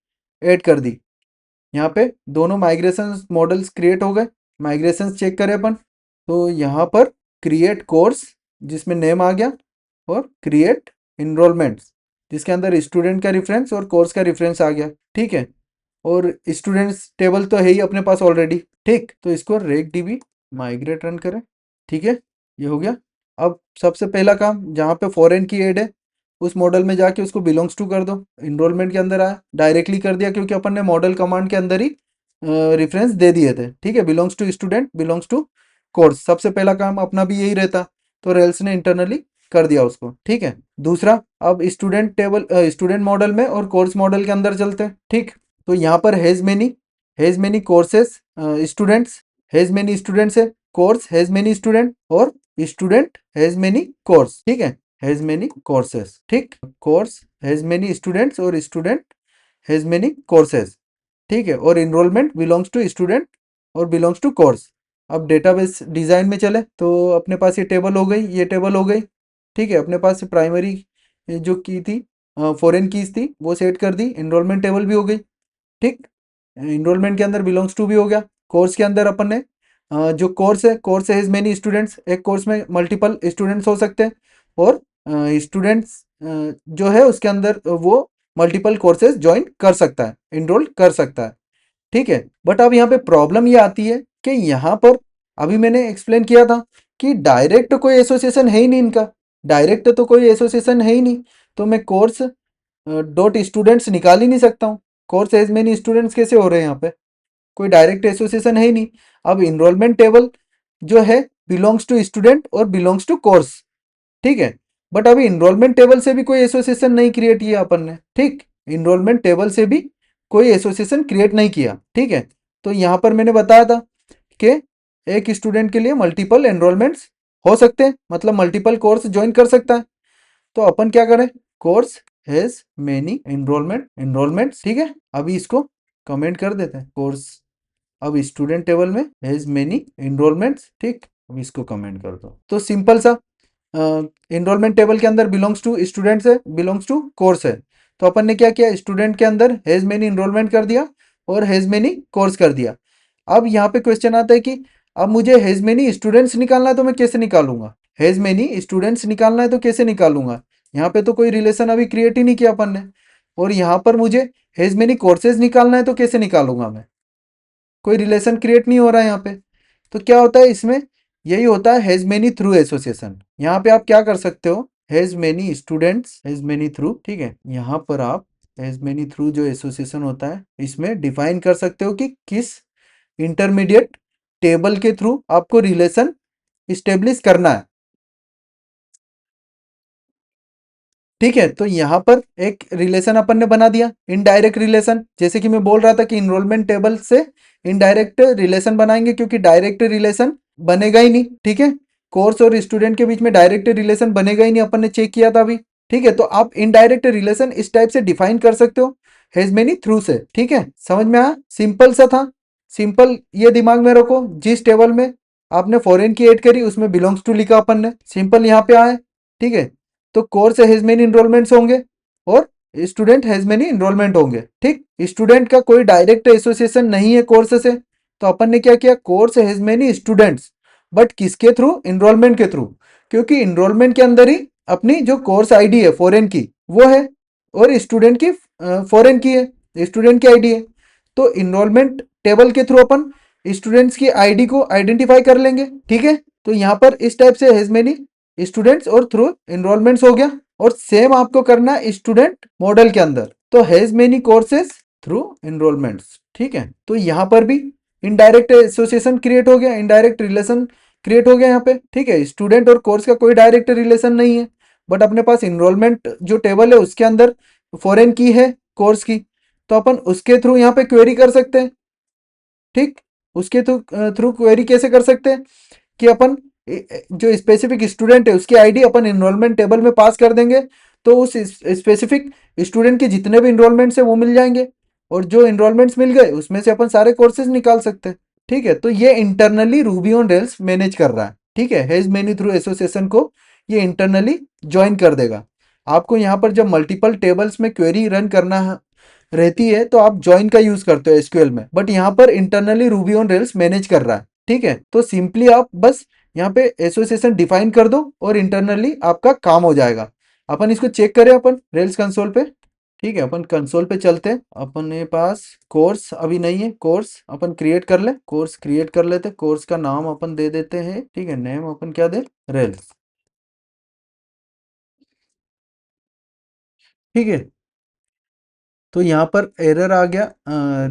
ऐड कर दी। यहाँ पे दोनों माइग्रेशन मॉडल्स क्रिएट हो गए। माइग्रेशन चेक करें अपन, तो यहाँ पर क्रिएट कोर्स जिसमें नेम आ गया, और क्रिएट इनरोलमेंट्स जिसके अंदर स्टूडेंट का रेफरेंस और कोर्स का रेफरेंस आ गया, ठीक है। और स्टूडेंट्स टेबल तो है ही अपने पास ऑलरेडी, ठीक। तो इसको रेक डीबी माइग्रेट रन करें, ठीक है, ये हो गया। अब सबसे पहला काम, जहाँ पे फॉरेन की एड है उस मॉडल में जाके उसको बिलोंग्स टू कर दो। इनरोलमेंट के अंदर आया, डायरेक्टली कर दिया क्योंकि अपन ने मॉडल कमांड के अंदर ही रेफरेंस दे दिए थे, ठीक है। Belongs to student, belongs to course, सबसे पहला काम अपना भी यही रहता, तो रेल्स ने इंटरनली कर दिया उसको, ठीक है। दूसरा, अब स्टूडेंट टेबल स्टूडेंट मॉडल में और कोर्स मॉडल के अंदर चलते हैं, ठीक। तो यहाँ पर has many courses students, has many students है, कोर्स हैज मेनी स्टूडेंट, और स्टूडेंट हैज मेनी कोर्स, ठीक है, हैज मेनी कोर्सेस, ठीक। कोर्स हैज मेनी स्टूडेंट्स और स्टूडेंट हैज मेनी कोर्सेस, ठीक है। और इनरोलमेंट बिलोंग्स टू स्टूडेंट और बिलोंग्स टू कोर्स। अब डेटाबेस डिजाइन में चले तो अपने पास ये टेबल हो गई, ये टेबल हो गई, ठीक है। अपने पास प्राइमरी जो की थी, फॉरेन कीज थी, वो सेट कर दी। इनरोलमेंट टेबल भी हो गई, ठीक। इनरोलमेंट के अंदर बिलोंग्स टू भी हो गया। कोर्स के अंदर अपन ने जो कोर्स है, कोर्स हैज मेनी स्टूडेंट्स, एक कोर्स में मल्टीपल स्टूडेंट्स हो सकते हैं, और स्टूडेंट्स जो है उसके अंदर वो मल्टीपल कोर्सेज ज्वाइन कर सकता है, इनरोल कर सकता है, ठीक है। बट अब यहाँ पे प्रॉब्लम ये आती है कि यहाँ पर अभी मैंने एक्सप्लेन किया था कि डायरेक्ट कोई एसोसिएशन है ही नहीं इनका, डायरेक्ट तो कोई एसोसिएशन है ही नहीं। तो मैं कोर्स डॉट स्टूडेंट्स निकाल ही नहीं सकता हूँ। कोर्स एज मेनी स्टूडेंट्स कैसे हो रहे हैं यहाँ पे, कोई डायरेक्ट एसोसिएशन है ही नहीं। अब इनरोलमेंट टेबल जो है बिलोंग्स टू स्टूडेंट और बिलोंग्स टू कोर्स, ठीक है। बट अभी इनरोलमेंट टेबल से भी कोई एसोसिएशन नहीं क्रिएट किया अपन ने, ठीक। इनरोलमेंट टेबल से भी कोई एसोसिएशन क्रिएट नहीं किया, ठीक है। तो यहाँ पर मैंने बताया था कि एक स्टूडेंट के लिए मल्टीपल एनरोलमेंट्स हो सकते हैं, मतलब मल्टीपल कोर्स ज्वाइन कर सकता है। तो अपन क्या करें, कोर्स हैज मेनी एनरोलमेंट्स, ठीक है। अभी इसको कमेंट कर देते हैं, कोर्स अब स्टूडेंट टेबल में हैज मेनी एनरोलमेंट्स, ठीक। अब इसको कमेंट कर दो, तो सिंपल सा एनरोलमेंट टेबल के अंदर बिलोंग्स टू स्टूडेंट्स है, बिलोंग्स टू कोर्स है। तो अपन ने क्या किया, स्टूडेंट के अंदर हैज मेनी एनरोलमेंट कर दिया और हैज मेनी कोर्स कर दिया। अब यहाँ पे क्वेश्चन आता है कि अब मुझे हैज मेनी स्टूडेंट्स निकालना है, तो मैं कैसे निकालूंगा, हैज मेनी स्टूडेंट्स निकालना है तो कैसे निकालूंगा। यहाँ पे तो कोई रिलेशन अभी क्रिएट ही नहीं किया अपन ने। और यहाँ पर मुझे हैज मेनी कोर्सेज निकालना है तो कैसे निकालूंगा मैं, कोई रिलेशन क्रिएट नहीं हो रहा है यहाँ पे। तो क्या होता है इसमें, यही होता है हैज मेनी थ्रू एसोसिएशन। यहाँ पे आप क्या कर सकते हो, has many students has many through, ठीक है। यहाँ पर आप हैज मेनी थ्रू जो एसोसिएशन होता है इसमें डिफाइन कर सकते हो कि किस इंटरमीडिएट टेबल के थ्रू आपको रिलेशन इस्टेब्लिश करना है, ठीक है। तो यहाँ पर एक रिलेशन अपन ने बना दिया, इनडायरेक्ट रिलेशन, जैसे कि मैं बोल रहा था कि इनरोलमेंट टेबल से इनडायरेक्ट रिलेशन बनाएंगे क्योंकि डायरेक्ट रिलेशन बनेगा ही नहीं, ठीक है। कोर्स और स्टूडेंट के बीच में डायरेक्ट रिलेशन बनेगा ही नहीं, अपन ने चेक किया था अभी, ठीक है। तो आप इनडायरेक्ट रिलेशन इस टाइप से डिफाइन कर सकते हो, हैज मेनी थ्रू से, ठीक है। समझ में आया, सिंपल सा था। सिंपल ये दिमाग में रखो, जिस टेबल में आपने फॉरेन की ऐड करी उसमें बिलोंग्स टू लिखा अपन ने, सिंपल यहाँ पे आए, ठीक है। तो कोर्स हैज मेनी इनरोलमेंट्स होंगे और स्टूडेंट हैज मेनी इनरोलमेंट होंगे, ठीक। स्टूडेंट का कोई डायरेक्ट एसोसिएशन नहीं है कोर्स से, तो अपन ने क्या किया, course has many students, but किसके थ्रू, इनरोलमेंट के थ्रू, क्योंकि इनरोलमेंट के अंदर ही अपनी जो कोर्स आईडी है फॉरेन की वो है, और स्टूडेंट की फॉरेन की है, स्टूडेंट की आईडी है। तो इनरोलमेंट टेबल के थ्रू अपन स्टूडेंट्स की आईडी को आइडेंटिफाई कर लेंगे। ठीक है, तो यहाँ पर इस टाइप से हैज मेनी स्टूडेंट्स और थ्रू एनरोलमेंट्स हो गया। और सेम आपको करना है स्टूडेंट मॉडल के अंदर, तो has many courses through enrolments. ठीक है, तो यहाँ पर भी इनडायरेक्ट एसोसिएशन क्रिएट हो गया, इनडायरेक्ट रिलेशन क्रिएट हो गया यहाँ पे। ठीक है, स्टूडेंट और कोर्स का कोई डायरेक्ट रिलेशन नहीं है, बट अपने पास इनरोलमेंट जो टेबल है उसके अंदर फॉरेन की है कोर्स की, तो अपन उसके थ्रू यहाँ पे क्वेरी कर सकते हैं। ठीक, उसके थ्रू थ्रू क्वेरी कैसे कर सकते हैं कि अपन जो स्पेसिफिक स्टूडेंट है उसकी आईडी अपन इनरोलमेंट टेबल में पास कर देंगे, तो उस स्पेसिफिक स्टूडेंट के जितने भी इनरोलमेंट्स है वो मिल जाएंगे, और जो इनरोलमेंट्स मिल गए उसमें से अपन सारे कोर्सेज निकाल सकते हैं। ठीक है, तो ये internally Ruby on rails manage कर रहा है। ठीक है, हेज मेन्यू थ्रू एसोसिएशन को ये इंटरनली ज्वाइन कर देगा। आपको यहाँ पर जब मल्टीपल टेबल्स में क्वेरी रन करना रहती है तो आप ज्वाइन का यूज करते हो एसक्यूएल में, बट यहाँ पर internally Ruby on rails manage कर रहा है। ठीक है, तो सिंपली आप बस यहाँ पे एसोसिएशन डिफाइन कर दो और इंटरनली आपका काम हो जाएगा। अपन इसको चेक करें अपन रेल्स कंसोल पे। ठीक है, अपन कंसोल पे चलते हैं। अपने पास कोर्स अभी नहीं है, कोर्स अपन क्रिएट कर ले, कोर्स क्रिएट कर लेते, कोर्स का नाम अपन दे देते हैं। ठीक है, नेम अपन क्या दे, रेल्स। ठीक है, तो यहाँ पर एरर आ गया,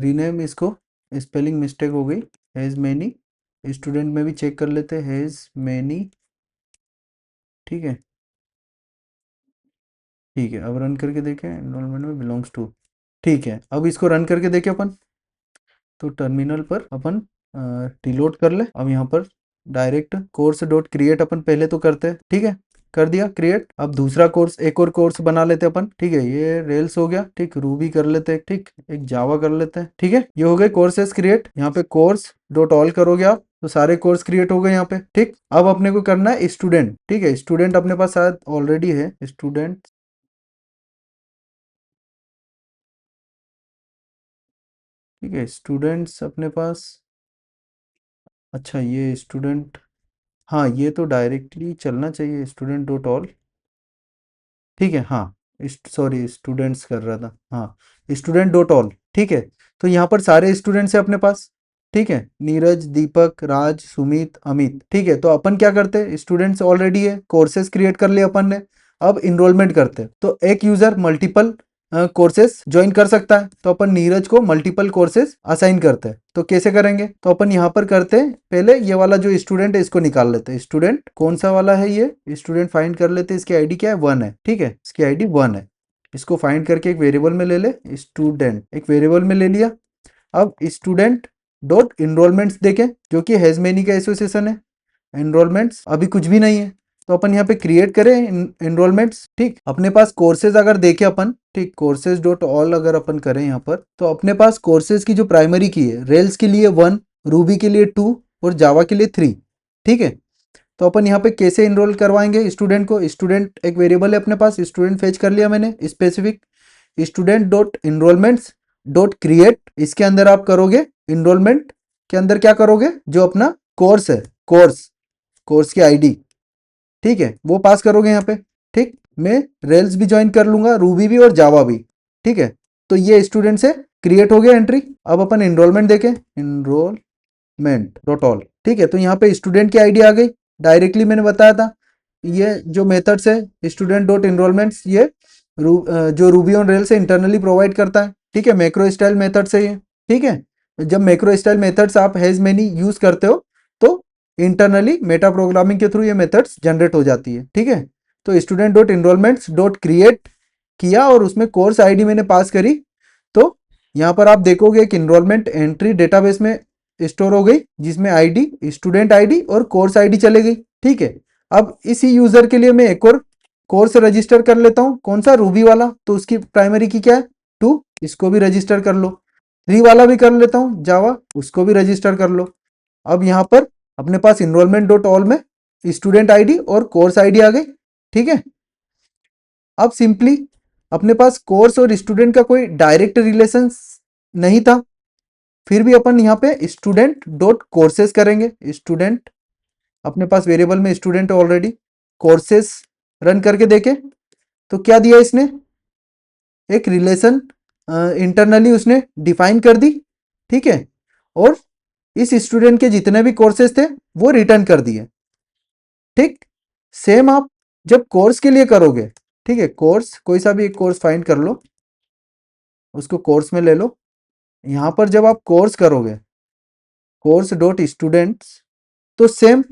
रीनेम इसको, स्पेलिंग मिस्टेक हो गई, हैज़ मैनी। स्टूडेंट में भी चेक कर लेते, हैज़ मैनी। ठीक है, ठीक है, अब रन करके देखें, एनरोलमेंट में बिलोंग्स टू। ठीक है, अब इसको रन करके देखें अपन, तो टर्मिनल पर अपन रिलोड कर ले। अब यहाँ पर डायरेक्ट कोर्स डॉट क्रिएट अपन पहले तो करते हैं। ठीक है, कर दिया क्रिएट। अब दूसरा कोर्स, एक और कोर्स बना लेते हैं अपन। ठीक है, ये रेल्स हो गया। ठीक, रूबी कर लेते हैं। ठीक, एक जावा कर लेते हैं। ठीक है, ये हो गए कोर्सेस क्रिएट। यहाँ पे कोर्स डॉट ऑल करोगे आप तो सारे कोर्स क्रिएट हो गए यहाँ पे। ठीक, अब अपने को करना है स्टूडेंट। ठीक है, स्टूडेंट अपने पास शायद ऑलरेडी है स्टूडेंट। ठीक है, स्टूडेंट्स अपने पास, अच्छा ये स्टूडेंट, हाँ ये तो डायरेक्टली चलना चाहिए, स्टूडेंट डॉट ऑल। ठीक है, हाँ, सॉरी स्टूडेंट्स कर रहा था, हाँ स्टूडेंट डॉट ऑल। ठीक है, तो यहाँ पर सारे स्टूडेंट्स हैं अपने पास। ठीक है, नीरज, दीपक, राज, सुमित, अमित। ठीक है, तो अपन क्या करते हैं, स्टूडेंट्स ऑलरेडी है, कोर्सेज क्रिएट कर लिए अपन ने। अब इनरोलमेंट करते हैं, तो एक यूजर मल्टीपल कोर्सेज ज्वाइन कर सकता है, तो अपन नीरज को मल्टीपल कोर्सेज असाइन करते हैं। तो कैसे करेंगे, तो अपन यहाँ पर करते हैं, पहले ये वाला जो स्टूडेंट है इसको निकाल लेते हैं। स्टूडेंट कौन सा वाला है, ये स्टूडेंट फाइंड कर लेते हैं, इसकी आईडी क्या है, 1 है। ठीक है, इसकी आईडी 1 है। इसको फाइंड करके एक वेरिएबल में ले ले, स्टूडेंट एक वेरिएबल में ले लिया। अब स्टूडेंट डॉट इनरोलमेंट्स देखें, जो कि हैज मेनी का एसोसिएशन है। एनरोलमेंट्स अभी कुछ भी नहीं है, तो अपन यहाँ पे क्रिएट करें एनरोलमेंट्स। ठीक, अपने पास कोर्सेज अगर देखें अपन, ठीक, कोर्सेज डॉट ऑल अगर अपन करें यहाँ पर, तो अपने पास कोर्सेज की जो प्राइमरी की है, रेल्स के लिए 1, रूबी के लिए 2 और जावा के लिए 3। ठीक है, तो अपन यहाँ पे कैसे इनरोल करवाएंगे स्टूडेंट को, स्टूडेंट एक वेरिएबल है अपने पास, स्टूडेंट फेच कर लिया मैंने specific, student dot enrolments dot create, इसके अंदर आप करोगे इनरोलमेंट के अंदर क्या करोगे, जो अपना कोर्स है, कोर्स कोर्स की आईडी। ठीक है, वो पास करोगे यहाँ पे। ठीक, मैं रेल्स भी ज्वाइन कर लूंगा, रूबी भी और जावा भी। ठीक है, तो ये स्टूडेंट से क्रिएट हो गया एंट्री। अब अपन इनरोलमेंट देखें, इनरोलमेंट डॉट ऑल। ठीक है, तो यहाँ पे स्टूडेंट की आईडी आ गई, डायरेक्टली मैंने बताया था। ये जो मेथड्स है स्टूडेंट डॉट इनरोलमेंट्स, ये जो रूबी ऑन रेल से इंटरनली प्रोवाइड करता है। ठीक है, मैक्रो स्टाइल मेथड से ये। ठीक है, जब मैक्रो स्टाइल मेथड्स आप हैज मेनी यूज करते हो तो इंटरनली मेटा प्रोग्रामिंग के थ्रू ये मेथड्स जनरेट हो जाती है। ठीक है, तो student dot enrolments dot create किया और उसमें कोर्स आईडी मैंने पास करी, तो यहाँ पर आप देखोगे कि इनरोलमेंट एंट्री डेटाबेस में स्टोर हो गई, जिसमें आईडी, स्टूडेंट आईडी और कोर्स आईडी चले गई। ठीक है, अब इसी यूजर के लिए मैं एक और कोर्स रजिस्टर कर लेता हूँ, कौन सा, रूबी वाला, तो उसकी प्राइमरी की क्या है, 2, इसको भी रजिस्टर कर लो। 3 वाला भी कर लेता हूँ, जावा, उसको भी रजिस्टर कर लो। अब यहाँ पर अपने पास इनरोलमेंट डॉट ऑल में स्टूडेंट आईडी और कोर्स आईडी आ गई। ठीक है, अब सिंपली अपने पास कोर्स और स्टूडेंट का कोई डायरेक्ट रिलेशन नहीं था, फिर भी अपन यहाँ पे स्टूडेंट डॉट कोर्सेज करेंगे। स्टूडेंट अपने पास वेरिएबल में स्टूडेंट ऑलरेडी, कोर्सेज रन करके देखे तो क्या दिया इसने, एक रिलेशन इंटरनली उसने डिफाइन कर दी। ठीक है, और इस स्टूडेंट के जितने भी कोर्सेज थे वो रिटर्न कर दिए। ठीक, सेम आप जब कोर्स के लिए करोगे, ठीक है, कोर्स कोई सा भी एक कोर्स फाइंड कर लो, उसको कोर्स में ले लो। यहां पर जब आप कोर्स करोगे, कोर्स डॉट स्टूडेंट्स, तो सेम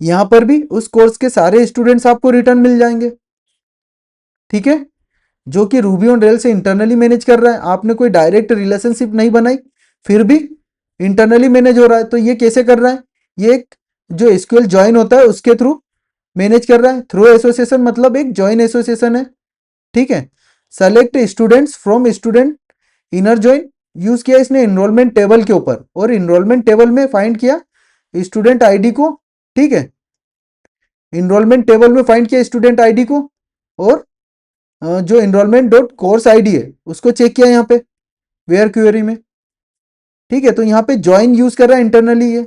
यहां पर भी उस कोर्स के सारे स्टूडेंट्स आपको रिटर्न मिल जाएंगे। ठीक है, जो कि रूबी ऑन रेल से इंटरनली मैनेज कर रहा है, आपने कोई डायरेक्ट रिलेशनशिप नहीं बनाई, फिर भी इंटरनली मैनेज हो रहा है। तो ये कैसे कर रहा है, ये एक जो एसक्यूएल ज्वाइन होता है उसके थ्रू मैनेज कर रहा है। थ्रू एसोसिएशन मतलब एक ज्वाइन एसोसिएशन है। ठीक है, select students from student inner join use किया इसने इनरोलमेंट टेबल के ऊपर, और इनरोलमेंट टेबल में फाइंड किया स्टूडेंट आईडी को। ठीक है, इनरोलमेंट टेबल में फाइंड किया स्टूडेंट आईडी को, और जो इनरोलमेंट डॉट कोर्स आईडी है उसको चेक किया यहाँ पे वेयर क्वेरी में। ठीक है, तो यहाँ पे ज्वाइन यूज कर रहा है इंटरनली ये,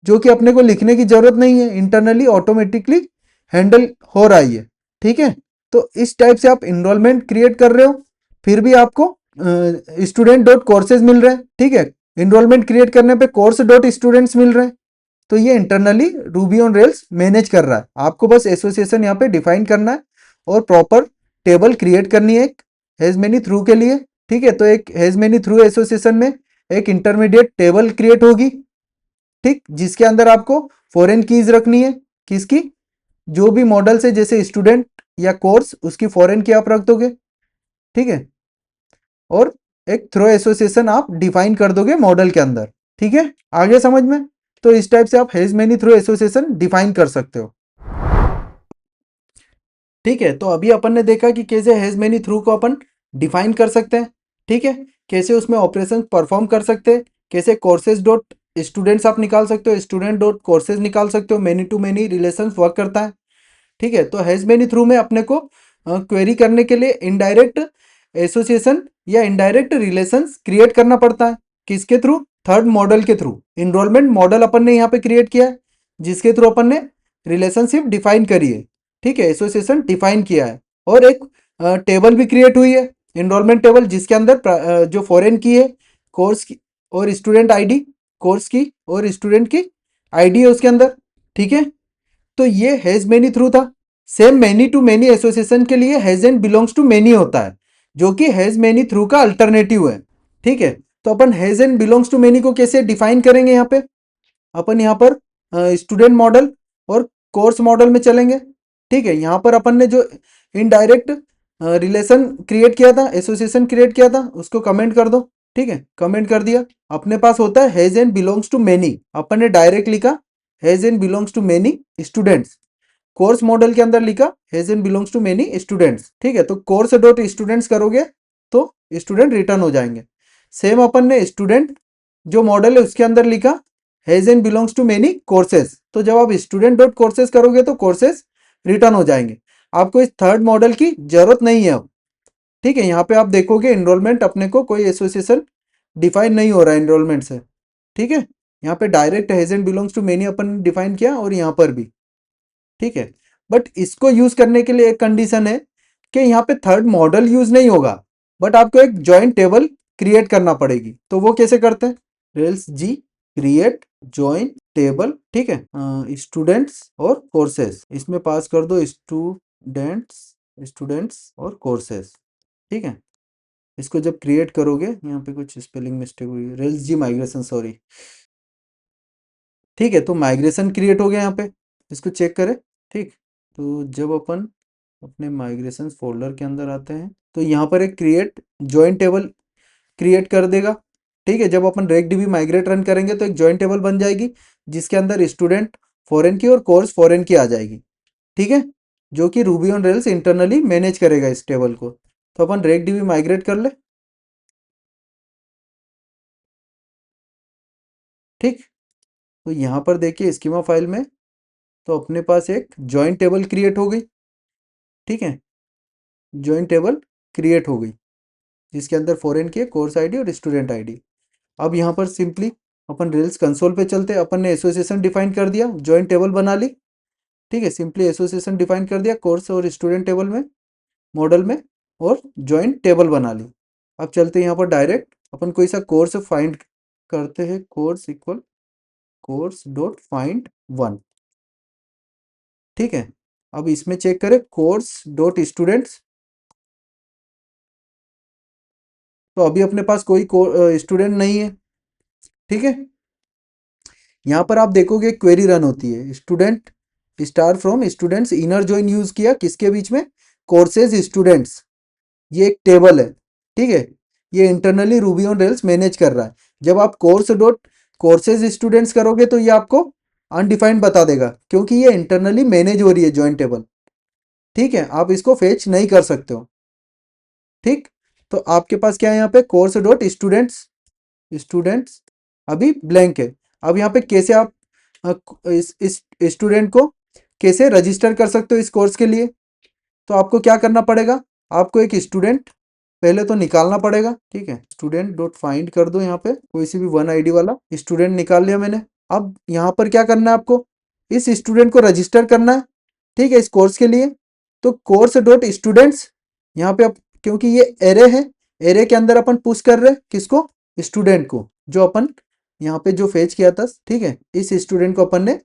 जो कि अपने को लिखने की जरूरत नहीं है, इंटरनली ऑटोमेटिकली हैंडल हो रहा है ये। ठीक है, तो इस टाइप से आप इनरोलमेंट क्रिएट कर रहे हो, फिर भी आपको स्टूडेंट डॉट कोर्सेज मिल रहे हैं। ठीक है, इनरोलमेंट क्रिएट करने पे कोर्स डॉट स्टूडेंट्स मिल रहे हैं। तो ये internally Ruby on rails manage कर रहा है। आपको बस एसोसिएशन यहाँ पे डिफाइन करना है और प्रॉपर टेबल क्रिएट करनी है एक हैज मेनी थ्रू के लिए। ठीक है, तो एक हैज मेनी थ्रू एसोसिएशन में एक इंटरमीडिएट टेबल क्रिएट होगी। ठीक, जिसके अंदर आपको फॉरेन कीज रखनी है, किसकी, जो भी मॉडल से, जैसे स्टूडेंट या कोर्स, उसकी फॉरेन की आप रख दोगे। ठीक है, और एक थ्रो एसोसिएशन आप डिफाइन कर दोगे मॉडल के अंदर। ठीक है, आगे समझ में। तो इस टाइप से आप has many through association define कर सकते हो। ठीक है, तो अभी अपन ने देखा कि कैसे हैज मेनी थ्रू को अपन डिफाइन कर सकते हैं। ठीक है, कैसे उसमें ऑपरेशन परफॉर्म कर सकते हैं, कैसे कोर्सेज डॉट स्टूडेंट्स आप निकाल सकते हो, स्टूडेंट डॉट कोर्सेज निकाल सकते हो, many to many relation work करता है। ठीक है, तो हैज मेनी थ्रू में अपने को क्वेरी करने के लिए इनडायरेक्ट एसोसिएशन या इनडायरेक्ट रिलेशंस क्रिएट करना पड़ता है। किसके थ्रू, थर्ड मॉडल के थ्रू। इनरोलमेंट मॉडल अपन ने यहाँ पे क्रिएट किया है, जिसके थ्रू अपन ने रिलेशनशिप डिफाइन करी है। ठीक है, एसोसिएशन डिफाइन किया है, और एक टेबल भी क्रिएट हुई है, इनरोलमेंट टेबल, जिसके अंदर जो फॉरेन की है, कोर्स की और स्टूडेंट आईडी, कोर्स की और स्टूडेंट की आईडी है उसके अंदर। ठीक है, तो ये हैज मेनी थ्रू था। Same many to many association के लिए has and belongs to many होता है, जो कि हैज मेनी थ्रू का अल्टरनेटिव है। ठीक है, तो अपन has and belongs to many को कैसे डिफाइन करेंगे, यहाँ पे अपन यहाँ पर स्टूडेंट मॉडल और कोर्स मॉडल में चलेंगे। ठीक है, यहाँ पर अपन ने जो इनडायरेक्ट रिलेशन क्रिएट किया था, एसोसिएशन क्रिएट किया था, उसको कमेंट कर दो। ठीक है, कमेंट कर दिया। अपने पास होता है has and belongs to many, अपन ने डायरेक्ट लिखा has and belongs to many students. Course model के अंदर लिखा has and belongs to many students. ठीक है, तो कोर्स डॉट स्टूडेंट्स करोगे तो स्टूडेंट रिटर्न हो जाएंगे। सेम अपन ने स्टूडेंट जो मॉडल है उसके अंदर लिखा has and belongs to many courses, तो जब आप स्टूडेंट डॉट कोर्सेज करोगे तो कोर्सेज रिटर्न हो जाएंगे। आपको इस थर्ड मॉडल की जरूरत नहीं है अब। ठीक है, यहाँ पे आप देखोगे इनरोलमेंट अपने को कोई एसोसिएशन डिफाइन नहीं हो रहा है इनरोलमेंट से। ठीक है, यहाँ पे direct has and belongs to many अपन डिफाइन किया, और यहाँ पर भी। ठीक है, बट इसको यूज करने के लिए एक कंडीशन है कि यहाँ पे थर्ड मॉडल यूज नहीं होगा, बट आपको एक जॉइंट टेबल क्रिएट करना पड़ेगी। तो वो कैसे करते हैं, रेल्स जी क्रिएट जॉइंट टेबल। ठीक है, स्टूडेंट्स और कोर्सेज, इसमें पास कर दो स्टूडेंट्स, स्टूडेंट्स और कोर्सेज। ठीक है, इसको जब क्रिएट करोगे, यहाँ पे कुछ स्पेलिंग मिस्टेक हुई है, रेल्स जी माइग्रेशन, सॉरी। ठीक है, तो माइग्रेशन क्रिएट हो गया यहाँ पे, इसको चेक करें। ठीक, तो जब अपन अपने माइग्रेशन फोल्डर के अंदर आते हैं तो यहाँ पर एक क्रिएट जॉइंट टेबल क्रिएट कर देगा। ठीक है, जब अपन रेक्डीबी माइग्रेट रन करेंगे तो एक जॉइंट टेबल बन जाएगी, जिसके अंदर स्टूडेंट फॉरेन की और कोर्स फॉरेन की आ जाएगी। ठीक है, जो कि Ruby on Rails internally manage करेगा इस टेबल को। तो अपन रेक्डीबी माइग्रेट कर ले। ठीक, तो यहाँ पर देखिए स्कीमा फाइल में तो अपने पास एक जॉइंट टेबल क्रिएट हो गई। ठीक है, जॉइंट टेबल क्रिएट हो गई, जिसके अंदर फॉरेन की कोर्स आईडी और स्टूडेंट आईडी। अब यहाँ पर सिंपली अपन रेल्स कंसोल पे चलते, अपन ने एसोसिएशन डिफाइन कर दिया, जॉइंट टेबल बना ली। ठीक है, सिंपली एसोसिएशन डिफाइन कर दिया कोर्स और स्टूडेंट टेबल में, मॉडल में, और जॉइंट टेबल बना ली। अब चलते हैं यहाँ पर डायरेक्ट अपन कोई सा कोर्स फाइंड करते हैं course equal course dot find one. ठीक है, अब इसमें चेक करें कोर्स डॉट स्टूडेंट्स, तो अभी अपने पास कोई स्टूडेंट नहीं है। ठीक है, यहाँ पर आप देखोगे क्वेरी रन होती है, student star from students inner join use किया किसके बीच में, कोर्सेज स्टूडेंट्स, ये एक टेबल है। ठीक है, ये internally Ruby on rails manage कर रहा है। जब आप कोर्स डॉट कोर्सेज स्टूडेंट्स करोगे तो ये आपको अनडिफाइंड बता देगा, क्योंकि ये इंटरनली मैनेज हो रही है जॉइन टेबल। ठीक है, आप इसको फेच नहीं कर सकते हो। ठीक, तो आपके पास क्या है यहाँ पे, कोर्स डॉट स्टूडेंट्स, स्टूडेंट्स अभी ब्लैंक है। अब यहाँ पे कैसे आप इस स्टूडेंट को कैसे रजिस्टर कर सकते हो इस कोर्स के लिए, तो आपको क्या करना पड़ेगा, आपको एक स्टूडेंट पहले तो निकालना पड़ेगा। ठीक है, स्टूडेंट डॉट फाइंड कर दो, यहाँ पे कोई सी भी वन आईडी वाला स्टूडेंट निकाल लिया मैंने। अब यहाँ पर क्या करना है आपको, इस स्टूडेंट को रजिस्टर करना है। ठीक है, इस कोर्स के लिए तो कोर्स डॉट स्टूडेंट्स, यहाँ पे क्योंकि ये एरे है, एरे के अंदर अपन पुश कर रहे हैं किसको, स्टूडेंट को, जो अपन यहाँ पे जो फेच किया था। ठीक है, इस स्टूडेंट को अपन ने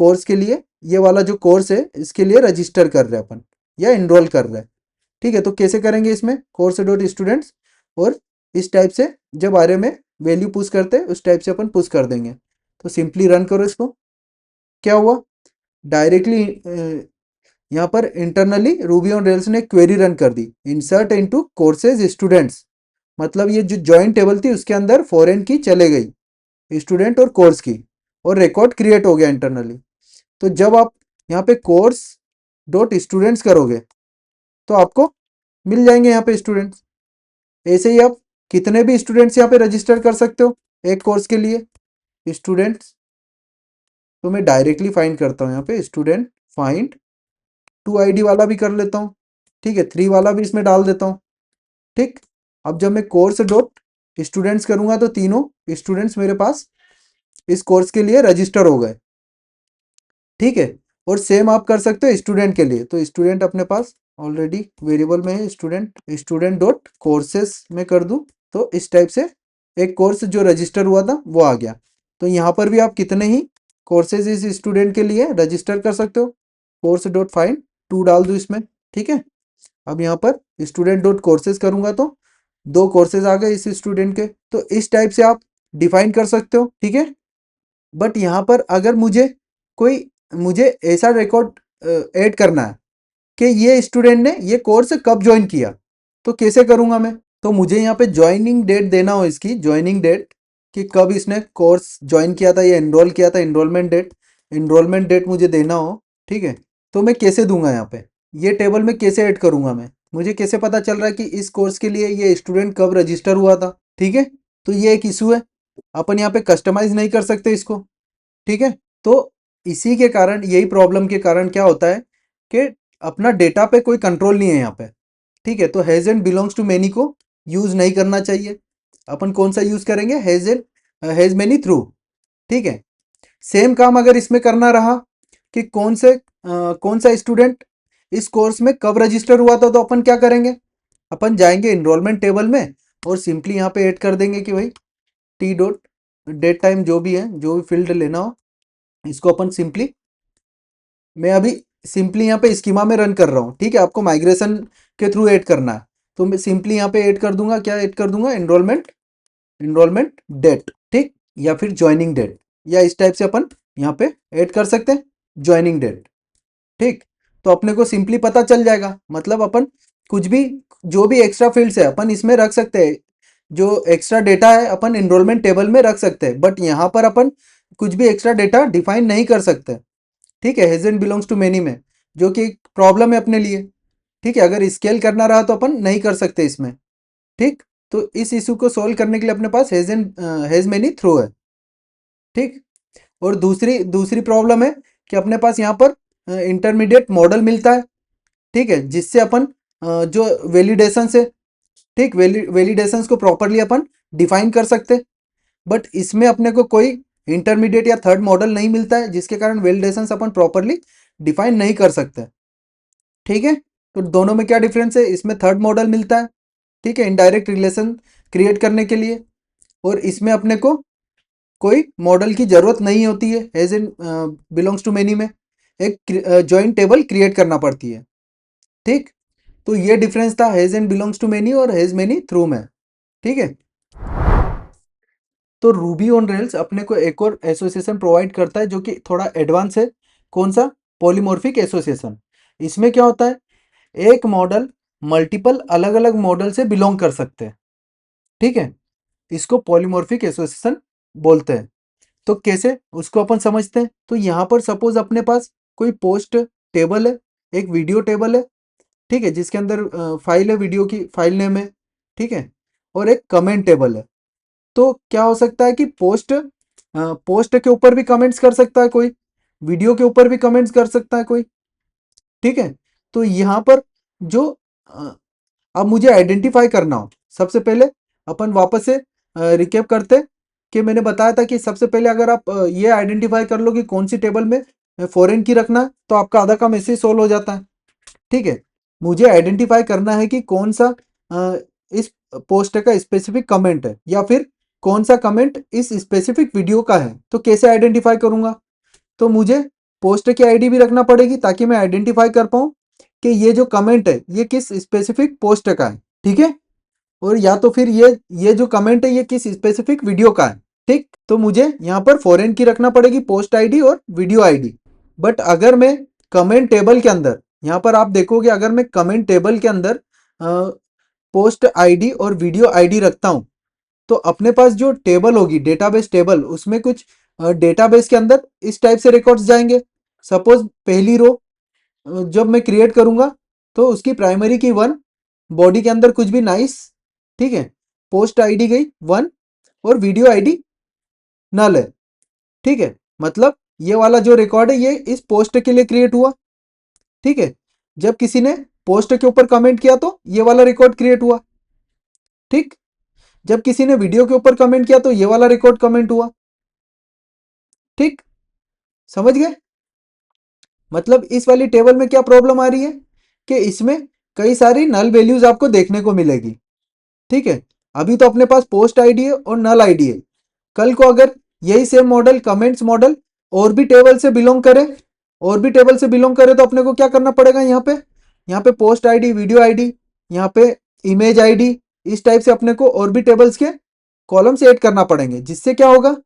कोर्स के लिए, ये वाला जो कोर्स है इसके लिए रजिस्टर कर रहे हैं अपन, या इनरोल कर रहे हैं। ठीक है, तो कैसे करेंगे इसमें, कोर्स डॉट स्टूडेंट्स, और इस टाइप से जब आरे में वैल्यू पुश करते हैं उस टाइप से अपन पुश कर देंगे। तो सिंपली रन करो इसको, क्या हुआ, डायरेक्टली यहाँ पर इंटरनली रूबी ऑन रेल्स ने क्वेरी रन कर दी, इंसर्ट इनटू कोर्सेज स्टूडेंट्स, मतलब ये जो जॉइंट टेबल थी उसके अंदर फॉरेन की चले गई, स्टूडेंट और कोर्स की, और रिकॉर्ड क्रिएट हो गया इंटरनली। तो जब आप यहाँ पे कोर्स डॉट स्टूडेंट्स करोगे तो आपको मिल जाएंगे यहाँ पे स्टूडेंट्स। ऐसे ही आप कितने भी स्टूडेंट्स यहाँ पे रजिस्टर कर सकते हो एक कोर्स के लिए स्टूडेंट्स। तो मैं डायरेक्टली फाइंड करता हूँ यहाँ पे, स्टूडेंट फाइंड 2 ID वाला भी कर लेता हूँ। ठीक है, 3 वाला भी इसमें डाल देता हूँ। ठीक, अब जब मैं कोर्स डॉट स्टूडेंट्स करूंगा तो तीनों स्टूडेंट्स मेरे पास इस कोर्स के लिए रजिस्टर हो गए। ठीक है, और सेम आप कर सकते हो स्टूडेंट के लिए, तो स्टूडेंट अपने पास ऑलरेडी वेरिएबल में है, स्टूडेंट स्टूडेंट डॉट कोर्सेस में कर दूं तो इस टाइप से एक कोर्स जो रजिस्टर हुआ था वो आ गया। तो यहाँ पर भी आप कितने ही कोर्सेज इस स्टूडेंट के लिए रजिस्टर कर सकते हो, कोर्स डॉट फाइंड 2 डाल दूँ इसमें। ठीक है, अब यहाँ पर स्टूडेंट डॉट कोर्सेज करूंगा तो 2 कोर्सेज आ गए इस स्टूडेंट के। तो इस टाइप से आप डिफाइन कर सकते हो। ठीक है, बट यहाँ पर अगर मुझे ऐसा रिकॉर्ड ऐड करना है कि ये स्टूडेंट ने ये कोर्स कब ज्वाइन किया, तो कैसे करूंगा मैं, तो मुझे यहाँ पे ज्वाइनिंग डेट देना हो, इसकी ज्वाइनिंग डेट कि कब इसने कोर्स ज्वाइन किया था या एनरोल किया था, एनरोलमेंट डेट मुझे देना हो। ठीक है, तो मैं कैसे दूंगा यहाँ पे, ये टेबल में कैसे ऐड करूंगा मैं, मुझे कैसे पता चल रहा है कि इस कोर्स के लिए ये स्टूडेंट कब रजिस्टर हुआ था। ठीक है, तो ये एक इशू है, अपन यहाँ पे कस्टमाइज नहीं कर सकते इसको। ठीक है, तो इसी के कारण, यही प्रॉब्लम के कारण क्या होता है कि अपना डेटा पे कोई कंट्रोल नहीं है यहाँ पे। ठीक है, तो has and belongs to many को यूज नहीं करना चाहिए। अपन कौन सा यूज करेंगे, हैज मैनी थ्रू। ठीक है, सेम काम अगर इसमें करना रहा कि कौन सा स्टूडेंट इस कोर्स में कब रजिस्टर हुआ था, तो अपन क्या करेंगे, अपन जाएंगे इनरोलमेंट टेबल में और सिंपली यहाँ पे ऐड कर देंगे कि भाई टी डॉट डेट टाइम, जो भी है, जो भी फील्ड लेना हो इसको अपन सिंपली, मैं अभी सिंपली यहाँ पे स्कीमा में रन कर रहा हूँ। ठीक है, आपको माइग्रेशन के थ्रू ऐड करना है तो मैं सिंपली यहाँ पे ऐड कर दूंगा, क्या ऐड कर दूंगा, एनरोलमेंट डेट। ठीक, या फिर ज्वाइनिंग डेट, या इस टाइप से अपन यहाँ पे ऐड कर सकते हैं ज्वाइनिंग डेट। ठीक, तो अपने को सिंपली पता चल जाएगा, मतलब अपन कुछ भी, जो भी एक्स्ट्रा फील्ड्स है अपन इसमें रख सकते हैं, जो एक्स्ट्रा डेटा है अपन एनरोलमेंट टेबल में रख सकते हैं, बट यहाँ पर अपन कुछ भी एक्स्ट्रा डेटा डिफाइन नहीं कर सकते। ठीक है, has and belongs to many में, जो कि एक प्रॉब्लम है अपने लिए। ठीक है, अगर स्केल करना रहा तो अपन नहीं कर सकते इसमें। ठीक, तो इस इशू को सोल्व करने के लिए अपने पास हेज मेनी थ्रो है। ठीक, और दूसरी दूसरी प्रॉब्लम है कि अपने पास यहाँ पर इंटरमीडिएट मॉडल मिलता है। ठीक है, जिससे अपन जो वैलिडेशन से, ठीक, वैलिडेशंस को प्रॉपरली अपन डिफाइन कर सकते, बट इसमें अपने को कोई इंटरमीडिएट या थर्ड मॉडल नहीं मिलता है, जिसके कारण वैलिडेशंस अपन प्रॉपरली डिफाइन नहीं कर सकते। ठीक है, तो दोनों में क्या डिफरेंस है, इसमें थर्ड मॉडल मिलता है, ठीक है, इनडायरेक्ट रिलेशन क्रिएट करने के लिए, और इसमें अपने को कोई मॉडल की जरूरत नहीं होती है has and belongs to many में, एक जॉइंट टेबल क्रिएट करना पड़ती है। ठीक, तो ये डिफरेंस था has and belongs to many और हैज मेनी थ्रू में। ठीक है, तो रूबी ऑन रेल्स अपने को एक और एसोसिएशन प्रोवाइड करता है जो कि थोड़ा एडवांस है। कौन सा? Polymorphic association. इसमें क्या होता है, एक मॉडल मल्टीपल अलग अलग मॉडल से बिलोंग कर सकते हैं। ठीक है, इसको पॉलीमॉर्फिक एसोसिएशन बोलते हैं। तो कैसे उसको अपन समझते हैं, तो यहाँ पर सपोज अपने पास कोई पोस्ट टेबल है, एक वीडियो टेबल है, ठीक है, जिसके अंदर फाइल है, वीडियो की फाइल नेम है, ठीक है, और एक कमेंट टेबल है। तो क्या हो सकता है कि पोस्ट के ऊपर भी कमेंट्स कर सकता है कोई, वीडियो के ऊपर भी कमेंट्स कर सकता है कोई। ठीक है, तो यहाँ पर जो अ, अब मुझे आइडेंटिफाई करना हो, सबसे पहले अपन वापस से रिकेप करते कि मैंने बताया था कि सबसे पहले अगर आप ये आइडेंटिफाई कर लो कि कौन सी टेबल में फॉरेन की रखना है, तो आपका आधा काम ऐसे ही सोल्व हो जाता है। ठीक है, मुझे आइडेंटिफाई करना है कि कौन सा इस पोस्ट का स्पेसिफिक कमेंट है या फिर कौन सा कमेंट इस स्पेसिफिक वीडियो का है। तो कैसे आइडेंटिफाई करूंगा, तो मुझे पोस्ट की आईडी भी रखना पड़ेगी ताकि मैं आइडेंटिफाई कर पाऊं कि ये जो कमेंट है ये किस स्पेसिफिक पोस्ट का है। ठीक है, और या तो फिर ये जो कमेंट है ये किस स्पेसिफिक वीडियो का है। ठीक, तो मुझे यहाँ पर फॉरेन की रखना पड़ेगी पोस्ट आईडी और वीडियो आईडी। बट अगर मैं कमेंट टेबल के अंदर, यहाँ पर आप देखोगे अगर मैं कमेंट टेबल के अंदर पोस्ट आईडी और वीडियो आईडी रखता हूँ, तो अपने पास जो टेबल होगी डेटाबेस टेबल, उसमें कुछ डेटाबेस के अंदर इस टाइप से रिकॉर्ड्स जाएंगे। सपोज पहली रो जब मैं क्रिएट करूंगा तो उसकी प्राइमरी की 1, बॉडी के अंदर कुछ भी नाइस, ठीक है, पोस्ट आईडी गई 1 और वीडियो आईडी नल है। ठीक है, मतलब ये वाला जो रिकॉर्ड है ये इस पोस्ट के लिए क्रिएट हुआ। ठीक है, जब किसी ने पोस्ट के ऊपर कमेंट किया तो ये वाला रिकॉर्ड क्रिएट हुआ। ठीक, जब किसी ने वीडियो के ऊपर कमेंट किया तो ये वाला रिकॉर्ड कमेंट हुआ। ठीक, समझ गए? मतलब इस वाली टेबल में क्या प्रॉब्लम आ रही है कि इसमें कई सारी नल वैल्यूज आपको देखने को मिलेगी। ठीक है, अभी तो अपने पास पोस्ट आईडी है और नल आईडी है। कल को अगर यही सेम मॉडल कमेंट्स मॉडल और भी टेबल से बिलोंग करे, और भी टेबल से बिलोंग करे, तो अपने को क्या करना पड़ेगा, यहाँ पे पोस्ट आईडी, वीडियो आईडी, यहाँ पे इमेज आईडी, इस टाइप से अपने को और भी टेबल्स के कॉलम्स ऐड करना पड़ेंगे, जिससे क्या होगा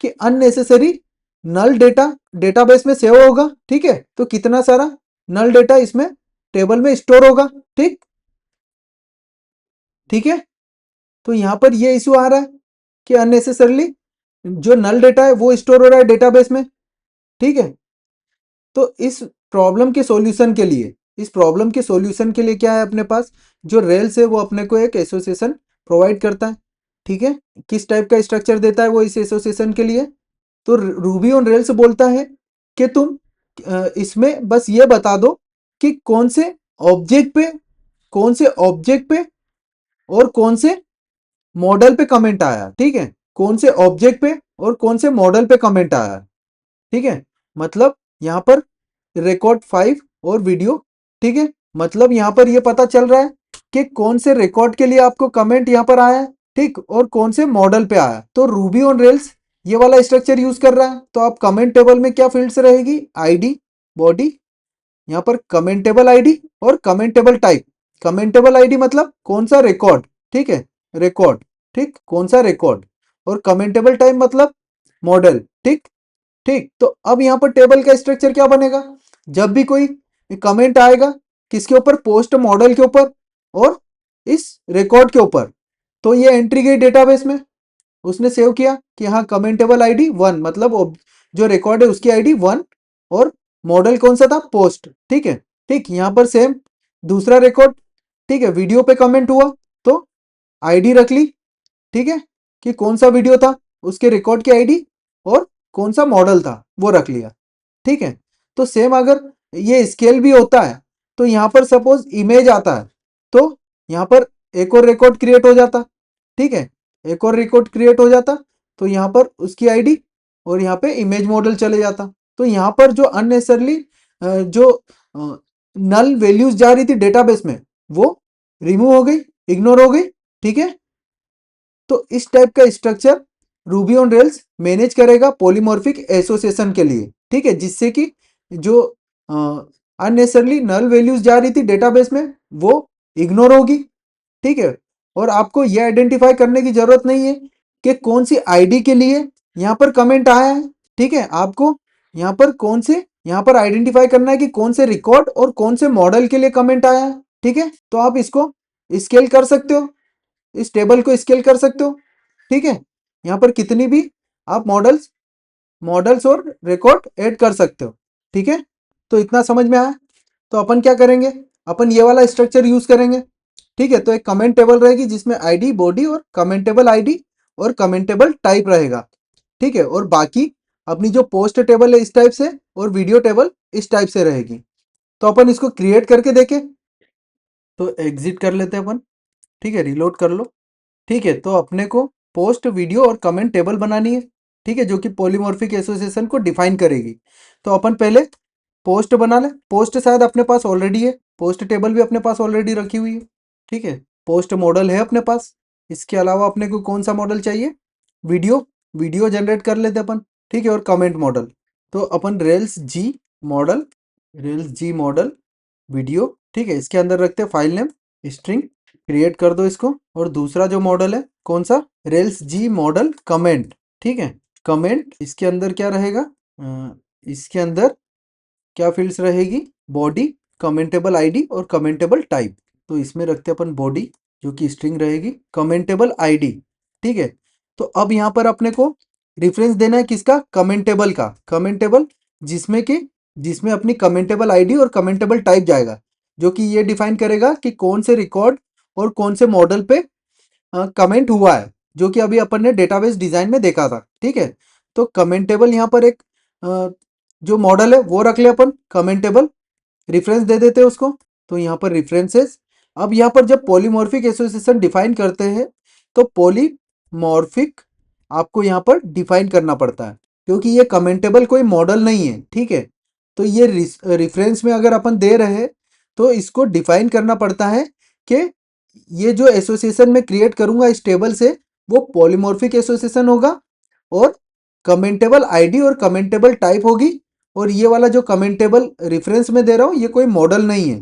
कि अननेसेसरी नल डेटा डेटाबेस में सेव होगा। ठीक है, तो कितना सारा नल डेटा इसमें टेबल में स्टोर होगा। ठीक, ठीक है, तो यहां पर ये इशू आ रहा है कि अननेसेसरली जो नल डेटा है वो स्टोर हो रहा है डेटाबेस में। ठीक है, तो इस प्रॉब्लम के सॉल्यूशन के लिए क्या है अपने पास, जो रेल्स है वो अपने को एक एसोसिएशन प्रोवाइड करता है। ठीक है, किस टाइप का स्ट्रक्चर देता है वो इस एसोसिएशन के लिए, तो रूबी ऑन रेल्स बोलता है कि तुम इसमें बस ये बता दो कि ऑब्जेक्ट पे कौन से ऑब्जेक्ट पे और कौन से मॉडल पे कमेंट आया। ठीक है, कौन से ऑब्जेक्ट पे और कौन से मॉडल पे कमेंट आया। ठीक है, मतलब यहाँ पर रिकॉर्ड 5 और वीडियो। ठीक है, मतलब यहाँ पर ये पता चल रहा है कि कौन से रिकॉर्ड के लिए आपको कमेंट यहाँ पर आया है, ठीक, और कौन से मॉडल पे आया। तो रूबी ऑन रेल्स ये वाला स्ट्रक्चर यूज कर रहा है। तो आप कमेंट टेबल में क्या फील्ड्स रहेगी, आईडी, बॉडी, यहाँ पर कमेंटेबल आईडी और कमेंटेबल टाइप। कमेंटेबल आईडी मतलब कौन सा रिकॉर्ड, ठीक है, रिकॉर्ड, ठीक, कौन सा रिकॉर्ड, और कमेंटेबल टाइप मतलब मॉडल। ठीक, ठीक, तो अब यहाँ पर टेबल का स्ट्रक्चर क्या बनेगा, जब भी कोई कमेंट आएगा किसके ऊपर, पोस्ट मॉडल के ऊपर और इस रिकॉर्ड के ऊपर, तो ये एंट्री गई डेटाबेस में, उसने सेव किया कि हाँ कमेंटेबल आईडी 1, मतलब जो रिकॉर्ड है उसकी आईडी 1 और मॉडल कौन सा था, पोस्ट। ठीक है, ठीक, यहाँ पर सेम दूसरा रिकॉर्ड, ठीक है, वीडियो पे कमेंट हुआ तो आईडी रख ली। ठीक है, कि कौन सा वीडियो था उसके रिकॉर्ड की आईडी और कौन सा मॉडल था वो रख लिया। ठीक है, तो सेम अगर ये स्केल भी होता है तो यहाँ पर सपोज इमेज आता है तो यहाँ पर एक और रिकॉर्ड क्रिएट हो जाता। ठीक है, एक और रिकॉर्ड क्रिएट हो जाता तो यहाँ पर उसकी आईडी और यहाँ पे इमेज मॉडल चले जाता। तो यहाँ पर जो अननेसेसरली जो नल वैल्यूज जा रही थी डेटाबेस में वो रिमूव हो गई, इग्नोर हो गई। ठीक है, तो इस टाइप का structure Ruby on rails manage करेगा पॉलीमॉर्फिक एसोसिएशन के लिए, ठीक है, जिससे कि जो अननेसेसरली नल वैल्यूज जा रही थी डेटाबेस में वो इग्नोर होगी, ठीक है। और आपको ये आइडेंटिफाई करने की जरूरत नहीं है कि कौन सी आईडी के लिए यहाँ पर कमेंट आया है, ठीक है। आपको यहाँ पर यहाँ पर आइडेंटिफाई करना है कि कौन से रिकॉर्ड और कौन से मॉडल के लिए कमेंट आया है, ठीक है। तो आप इसको स्केल कर सकते हो, इस टेबल को स्केल कर सकते हो, ठीक है। यहाँ पर कितनी भी आप मॉडल्स और रिकॉर्ड ऐड कर सकते हो, ठीक है। तो इतना समझ में आया। तो अपन क्या करेंगे, अपन ये वाला स्ट्रक्चर यूज करेंगे, ठीक है। तो एक कमेंट टेबल रहेगी जिसमें आईडी, बॉडी और कमेंटेबल आईडी और कमेंटेबल टाइप रहेगा, ठीक है। और बाकी अपनी जो पोस्ट टेबल है इस टाइप से और वीडियो टेबल इस टाइप से रहेगी। तो अपन इसको क्रिएट करके देखें। तो एग्जिट कर लेते हैं अपन, ठीक है, रिलोड कर लो, ठीक है। तो अपने को पोस्ट, वीडियो और कमेंट टेबल बनानी है, ठीक है, जो कि पॉलीमॉर्फिक एसोसिएशन को डिफाइन करेगी। तो अपन पहले पोस्ट बना ले। पोस्ट शायद अपने पास ऑलरेडी है, पोस्ट टेबल भी अपने पास ऑलरेडी रखी हुई है, ठीक है। पोस्ट मॉडल है अपने पास। इसके अलावा अपने को कौन सा मॉडल चाहिए, वीडियो, वीडियो जनरेट कर लेते अपन, ठीक है। और कमेंट मॉडल, तो अपन model rails g model video, ठीक है, इसके अंदर रखते हैं फाइल नेम स्ट्रिंग, क्रिएट कर दो इसको। और दूसरा जो मॉडल है कौन सा, रेल्स जी मॉडल कमेंट, ठीक है। कमेंट, इसके अंदर क्या रहेगा, इसके अंदर क्या फील्ड्स रहेगी, बॉडी, कमेंटेबल आईडी और कमेंटेबल टाइप। तो इसमें रखते हैं अपन बॉडी जो कि स्ट्रिंग रहेगी, कमेंटेबल आईडी, ठीक है। तो अब यहाँ पर अपने को रेफरेंस देना है किसका, कमेंटेबल का, कमेंटेबल जिसमें अपनी कमेंटेबल आईडी और कमेंटेबल टाइप जाएगा, जो कि ये डिफाइन करेगा कि कौन से रिकॉर्ड और कौन से मॉडल पे कमेंट हुआ है, जो कि अभी अपन ने डेटाबेस डिजाइन में देखा था, ठीक है। तो कमेंटेबल यहाँ पर एक जो मॉडल है वो रख ले अपन, कमेंटेबल, रेफरेंस दे देते हैं उसको। तो यहाँ पर रेफरेंसेस, अब यहाँ पर जब पॉलीमॉर्फिक एसोसिएशन डिफाइन करते हैं तो पॉलीमॉर्फिक आपको यहाँ पर डिफाइन करना पड़ता है, क्योंकि ये कमेंटेबल कोई मॉडल नहीं है, ठीक है। तो ये रेफरेंस में अगर अपन दे रहे हैं तो इसको डिफाइन करना पड़ता है कि ये जो एसोसिएशन में क्रिएट करूंगा इस टेबल से वो पॉलीमॉर्फिक एसोसिएशन होगा और कमेंटेबल आईडी और कमेंटेबल टाइप होगी। और ये वाला जो कमेंटेबल रेफरेंस में दे रहा हूँ ये कोई मॉडल नहीं है,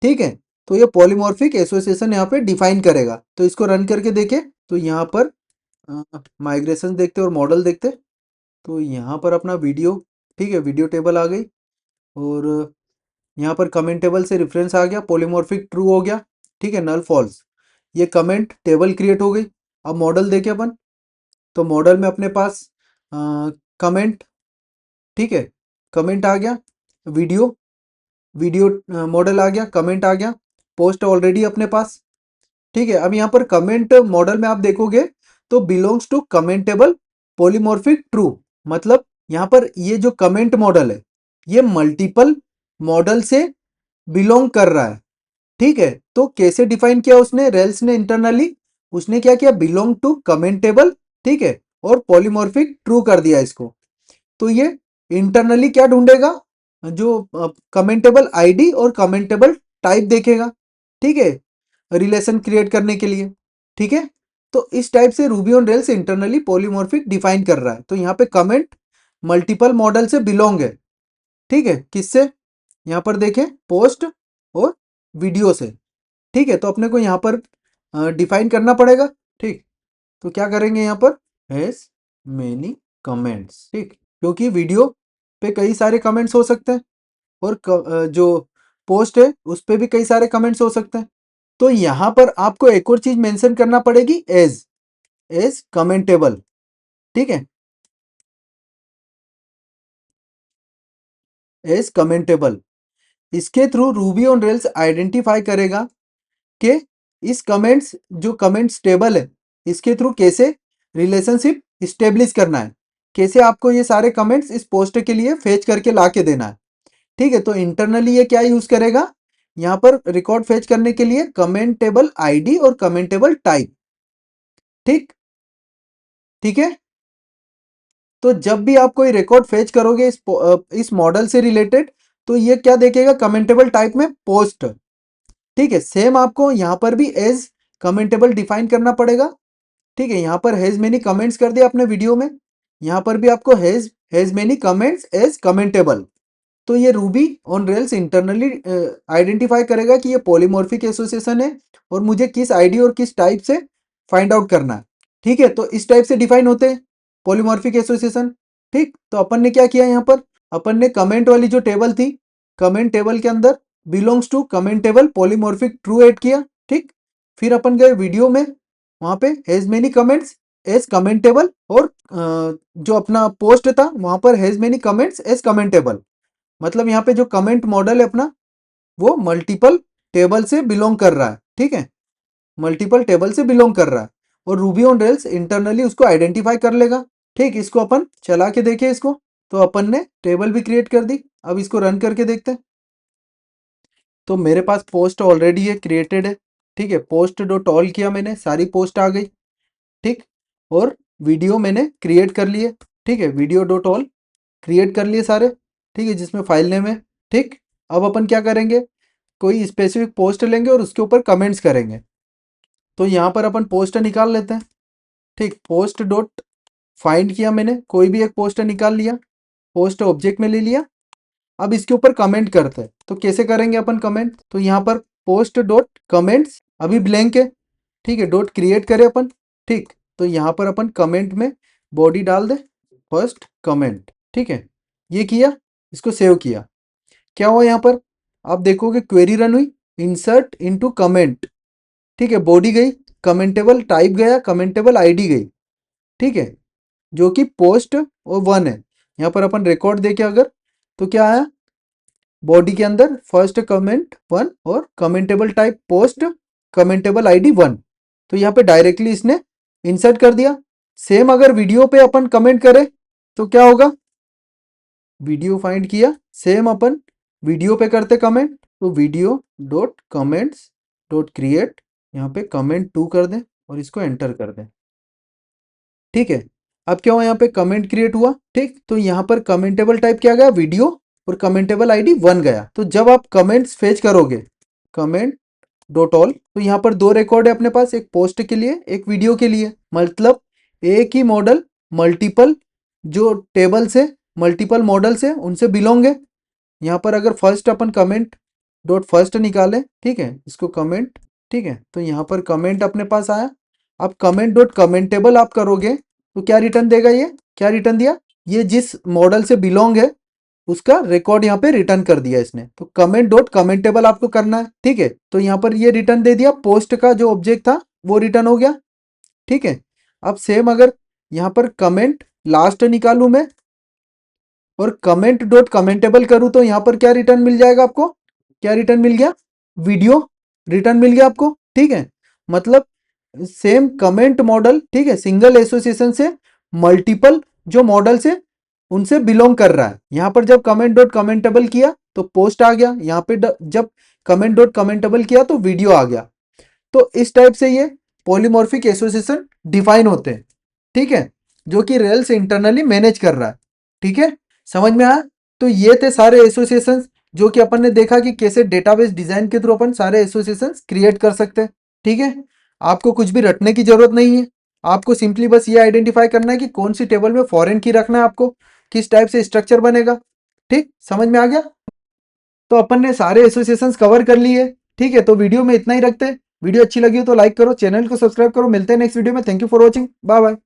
ठीक है। तो ये पॉलीमॉर्फिक एसोसिएशन यहाँ पे डिफाइन करेगा। तो इसको रन करके देखें। तो यहाँ पर माइग्रेशन देखते और मॉडल देखते। तो यहाँ पर अपना वीडियो, ठीक है, वीडियो टेबल आ गई और यहाँ पर कमेंट टेबल से रेफरेंस आ गया, पॉलीमॉर्फिक ट्रू हो गया, ठीक है, नल फॉल्स, ये कमेंट टेबल क्रिएट हो गई। अब मॉडल देखें अपन। तो मॉडल में अपने पास कमेंट, ठीक है, कमेंट आ गया, वीडियो वीडियो मॉडल आ गया, कमेंट आ गया, पोस्ट ऑलरेडी अपने पास, ठीक है। अब यहाँ पर कमेंट मॉडल में आप देखोगे तो belongs to commentable polymorphic true, मतलब यहाँ पर ये जो कमेंट मॉडल है ये मल्टीपल मॉडल से बिलोंग कर रहा है, ठीक है। तो कैसे डिफाइन किया उसने, रेल्स ने इंटरनली उसने क्या किया, बिलोंग टू कमेंटेबल, ठीक है, और पॉलीमॉर्फिक ट्रू कर दिया इसको। तो ये इंटरनली क्या ढूंढेगा, जो कमेंटेबल आईडी और कमेंटेबल टाइप देखेगा, ठीक है, रिलेशन क्रिएट करने के लिए, ठीक है। तो इस टाइप से Ruby on Rails internally polymorphic define कर रहा है। तो यहाँ पे कमेंट मल्टीपल मॉडल से बिलोंग है, ठीक है, किससे, यहाँ पर देखें पोस्ट और वीडियो से, ठीक है। तो अपने को यहाँ पर डिफाइन करना पड़ेगा, ठीक। तो क्या करेंगे यहाँ पर, हैज मेनी कमेंट्स, ठीक, क्योंकि वीडियो पे कई सारे कमेंट्स हो सकते हैं और जो पोस्ट है उस पे भी कई सारे कमेंट्स हो सकते हैं। तो यहाँ पर आपको एक और चीज मेंशन करना पड़ेगी, एज कमेंटेबल, ठीक है, एज कमेंटेबल। इसके through Ruby on rails identify करेगा कि इस कमेंट्स जो कमेंट्स टेबल है इसके थ्रू कैसे रिलेशनशिप स्टेब्लिश करना है, कैसे आपको ये सारे कमेंट्स इस पोस्ट के लिए फेच करके ला के देना है, ठीक है। तो इंटरनली ये क्या यूज करेगा, यहाँ पर रिकॉर्ड फेच करने के लिए कमेंटेबल आईडी और कमेंटेबल टाइप, ठीक, ठीक है। तो जब भी आप कोई रिकॉर्ड फेच करोगे इस मॉडल से रिलेटेड तो ये क्या देखेगा, कमेंटेबल टाइप में पोस्ट, ठीक है। सेम आपको यहाँ पर भी एज कमेंटेबल डिफाइन करना पड़ेगा, ठीक है, यहाँ पर हैज मेनी कमेंट्स कर दिया अपने वीडियो में, यहाँ पर भी आपको has many comments as commentable. तो ये Ruby on Rails internally identify करेगा कि ये पॉलीमॉर्फिक एसोसिएशन है और मुझे किस आईडी और किस टाइप से फाइंड आउट करना है। ठीक है, तो इस टाइप से डिफाइन होते हैं पॉलीमॉर्फिक एसोसिएशन। ठीक, तो अपन ने क्या किया यहाँ पर, अपन ने कमेंट वाली जो टेबल थी, कमेंट टेबल के अंदर belongs to comment table polymorphic true add किया। ठीक, फिर अपन गए वीडियो में, वहां पे has many comments as commentable, और जो अपना पोस्ट था वहां पर has many comments as commentable. मतलब यहाँ पे जो कमेंट मॉडल है अपना, वो मल्टीपल टेबल से बिलोंग कर रहा है। ठीक है, मल्टीपल टेबल से बिलोंग कर रहा है और रूबी ऑन रेल्स इंटरनली उसको आइडेंटिफाई कर लेगा। ठीक, इसको अपन चला के देखें इसको, तो अपन ने टेबल भी क्रिएट कर दी। अब इसको रन करके देखते हैं। तो मेरे पास पोस्ट ऑलरेडी है, क्रिएटेड है। ठीक है, पोस्ट डॉट ऑल किया मैंने, सारी पोस्ट आ गई। ठीक, और वीडियो मैंने क्रिएट कर लिए। ठीक है, वीडियो डॉट ऑल क्रिएट कर लिए सारे। ठीक है, जिसमें फाइल नेम है। ठीक, अब अपन क्या करेंगे, कोई स्पेसिफिक पोस्ट लेंगे और उसके ऊपर कमेंट्स करेंगे। तो यहाँ पर अपन पोस्ट निकाल लेते हैं। ठीक, पोस्ट डॉट फाइंड किया मैंने, कोई भी एक पोस्ट निकाल लिया, पोस्ट ऑब्जेक्ट में ले लिया। अब इसके ऊपर कमेंट करते हैं, तो कैसे करेंगे अपन कमेंट, तो यहाँ पर पोस्ट डॉट कमेंट्स अभी ब्लैंक है। ठीक है, डॉट क्रिएट करें अपन। ठीक, तो यहाँ पर अपन कमेंट में बॉडी डाल दे फर्स्ट कमेंट। ठीक है, ये किया, इसको सेव किया। क्या हुआ यहाँ पर, आप देखोगे क्वेरी रन हुई, इंसर्ट इनटू कमेंट। ठीक है, बॉडी गई, कमेंटेबल टाइप गया, कमेंटेबल आईडी गई। ठीक है, जो कि पोस्ट और वन है। यहाँ पर अपन रिकॉर्ड देखे अगर, तो क्या आया, बॉडी के अंदर फर्स्ट कमेंट वन और commendable type post, commendable ID one. तो यहाँ पे डायरेक्टली इसने इंसर्ट कर दिया। सेम अगर वीडियो पे अपन कमेंट करें तो क्या होगा, वीडियो फाइंड किया, सेम अपन वीडियो पे करते कमेंट, तो video dot comments dot create, यहाँ पे कमेंट 2 कर दें और इसको एंटर कर दें। ठीक है, अब क्या हुआ, यहाँ पे कमेंट क्रिएट हुआ। ठीक, तो यहाँ पर कमेंटेबल टाइप क्या गया, वीडियो, और कमेंटेबल आईडी 1 गया। तो जब आप कमेंट्स फेच करोगे कमेंट डॉट ऑल, तो यहाँ पर 2 रिकॉर्ड है अपने पास, एक पोस्ट के लिए एक वीडियो के लिए। मतलब एक ही मॉडल मल्टीपल जो टेबल से, मल्टीपल मॉडल से उनसे बिलोंग है। यहाँ पर अगर फर्स्ट अपन कमेंट डॉट फर्स्ट निकालें, ठीक है, इसको कमेंट, ठीक है, तो यहाँ पर कमेंट अपने पास आया। अब कमेंट डॉट कमेंटेबल आप करोगे तो क्या रिटर्न देगा, ये क्या रिटर्न दिया, ये जिस मॉडल से बिलोंग है उसका रिकॉर्ड यहाँ पे रिटर्न कर दिया इसने। तो कमेंट डॉट कमेंटेबल आपको करना है। ठीक है, तो यहाँ पर ये रिटर्न दे दिया, पोस्ट का जो ऑब्जेक्ट था वो रिटर्न हो गया। ठीक है, अब सेम अगर यहाँ पर कमेंट लास्ट निकालू मैं और कमेंट डॉट कमेंटेबल करूं, तो यहाँ पर क्या रिटर्न मिल जाएगा आपको, क्या रिटर्न मिल गया, वीडियो रिटर्न मिल गया आपको। ठीक है, मतलब सेम कमेंट मॉडल, ठीक है, सिंगल एसोसिएशन से मल्टीपल जो मॉडल से उनसे बिलोंग कर रहा है। यहाँ पर जब कमेंट डॉट कमेंटेबल किया तो पोस्ट आ गया, यहाँ पे जब कमेंट डॉट कमेंटेबल किया तो वीडियो आ गया। तो इस टाइप से ये पॉलीमॉर्फिक एसोसिएशन डिफाइन होते हैं। ठीक है, जो कि रेल्स इंटरनली मैनेज कर रहा है। ठीक है, समझ में आया। तो ये थे सारे एसोसिएशन जो कि अपन ने देखा कि कैसे डेटाबेस डिजाइन के थ्रू अपन सारे एसोसिएशन क्रिएट कर सकते हैं। ठीक है, आपको कुछ भी रटने की जरूरत नहीं है, आपको सिंपली बस ये आइडेंटिफाई करना है कि कौन सी टेबल में फॉरेन की रखना है आपको, किस टाइप से स्ट्रक्चर बनेगा। ठीक, समझ में आ गया। तो अपन ने सारे एसोसिएशंस कवर कर लिए। ठीक है, तो वीडियो में इतना ही रखते हैं। वीडियो अच्छी लगी हो तो लाइक करो, चैनल को सब्सक्राइब करो। मिलते हैं नेक्स्ट वीडियो में। Thank you for watching, bye bye.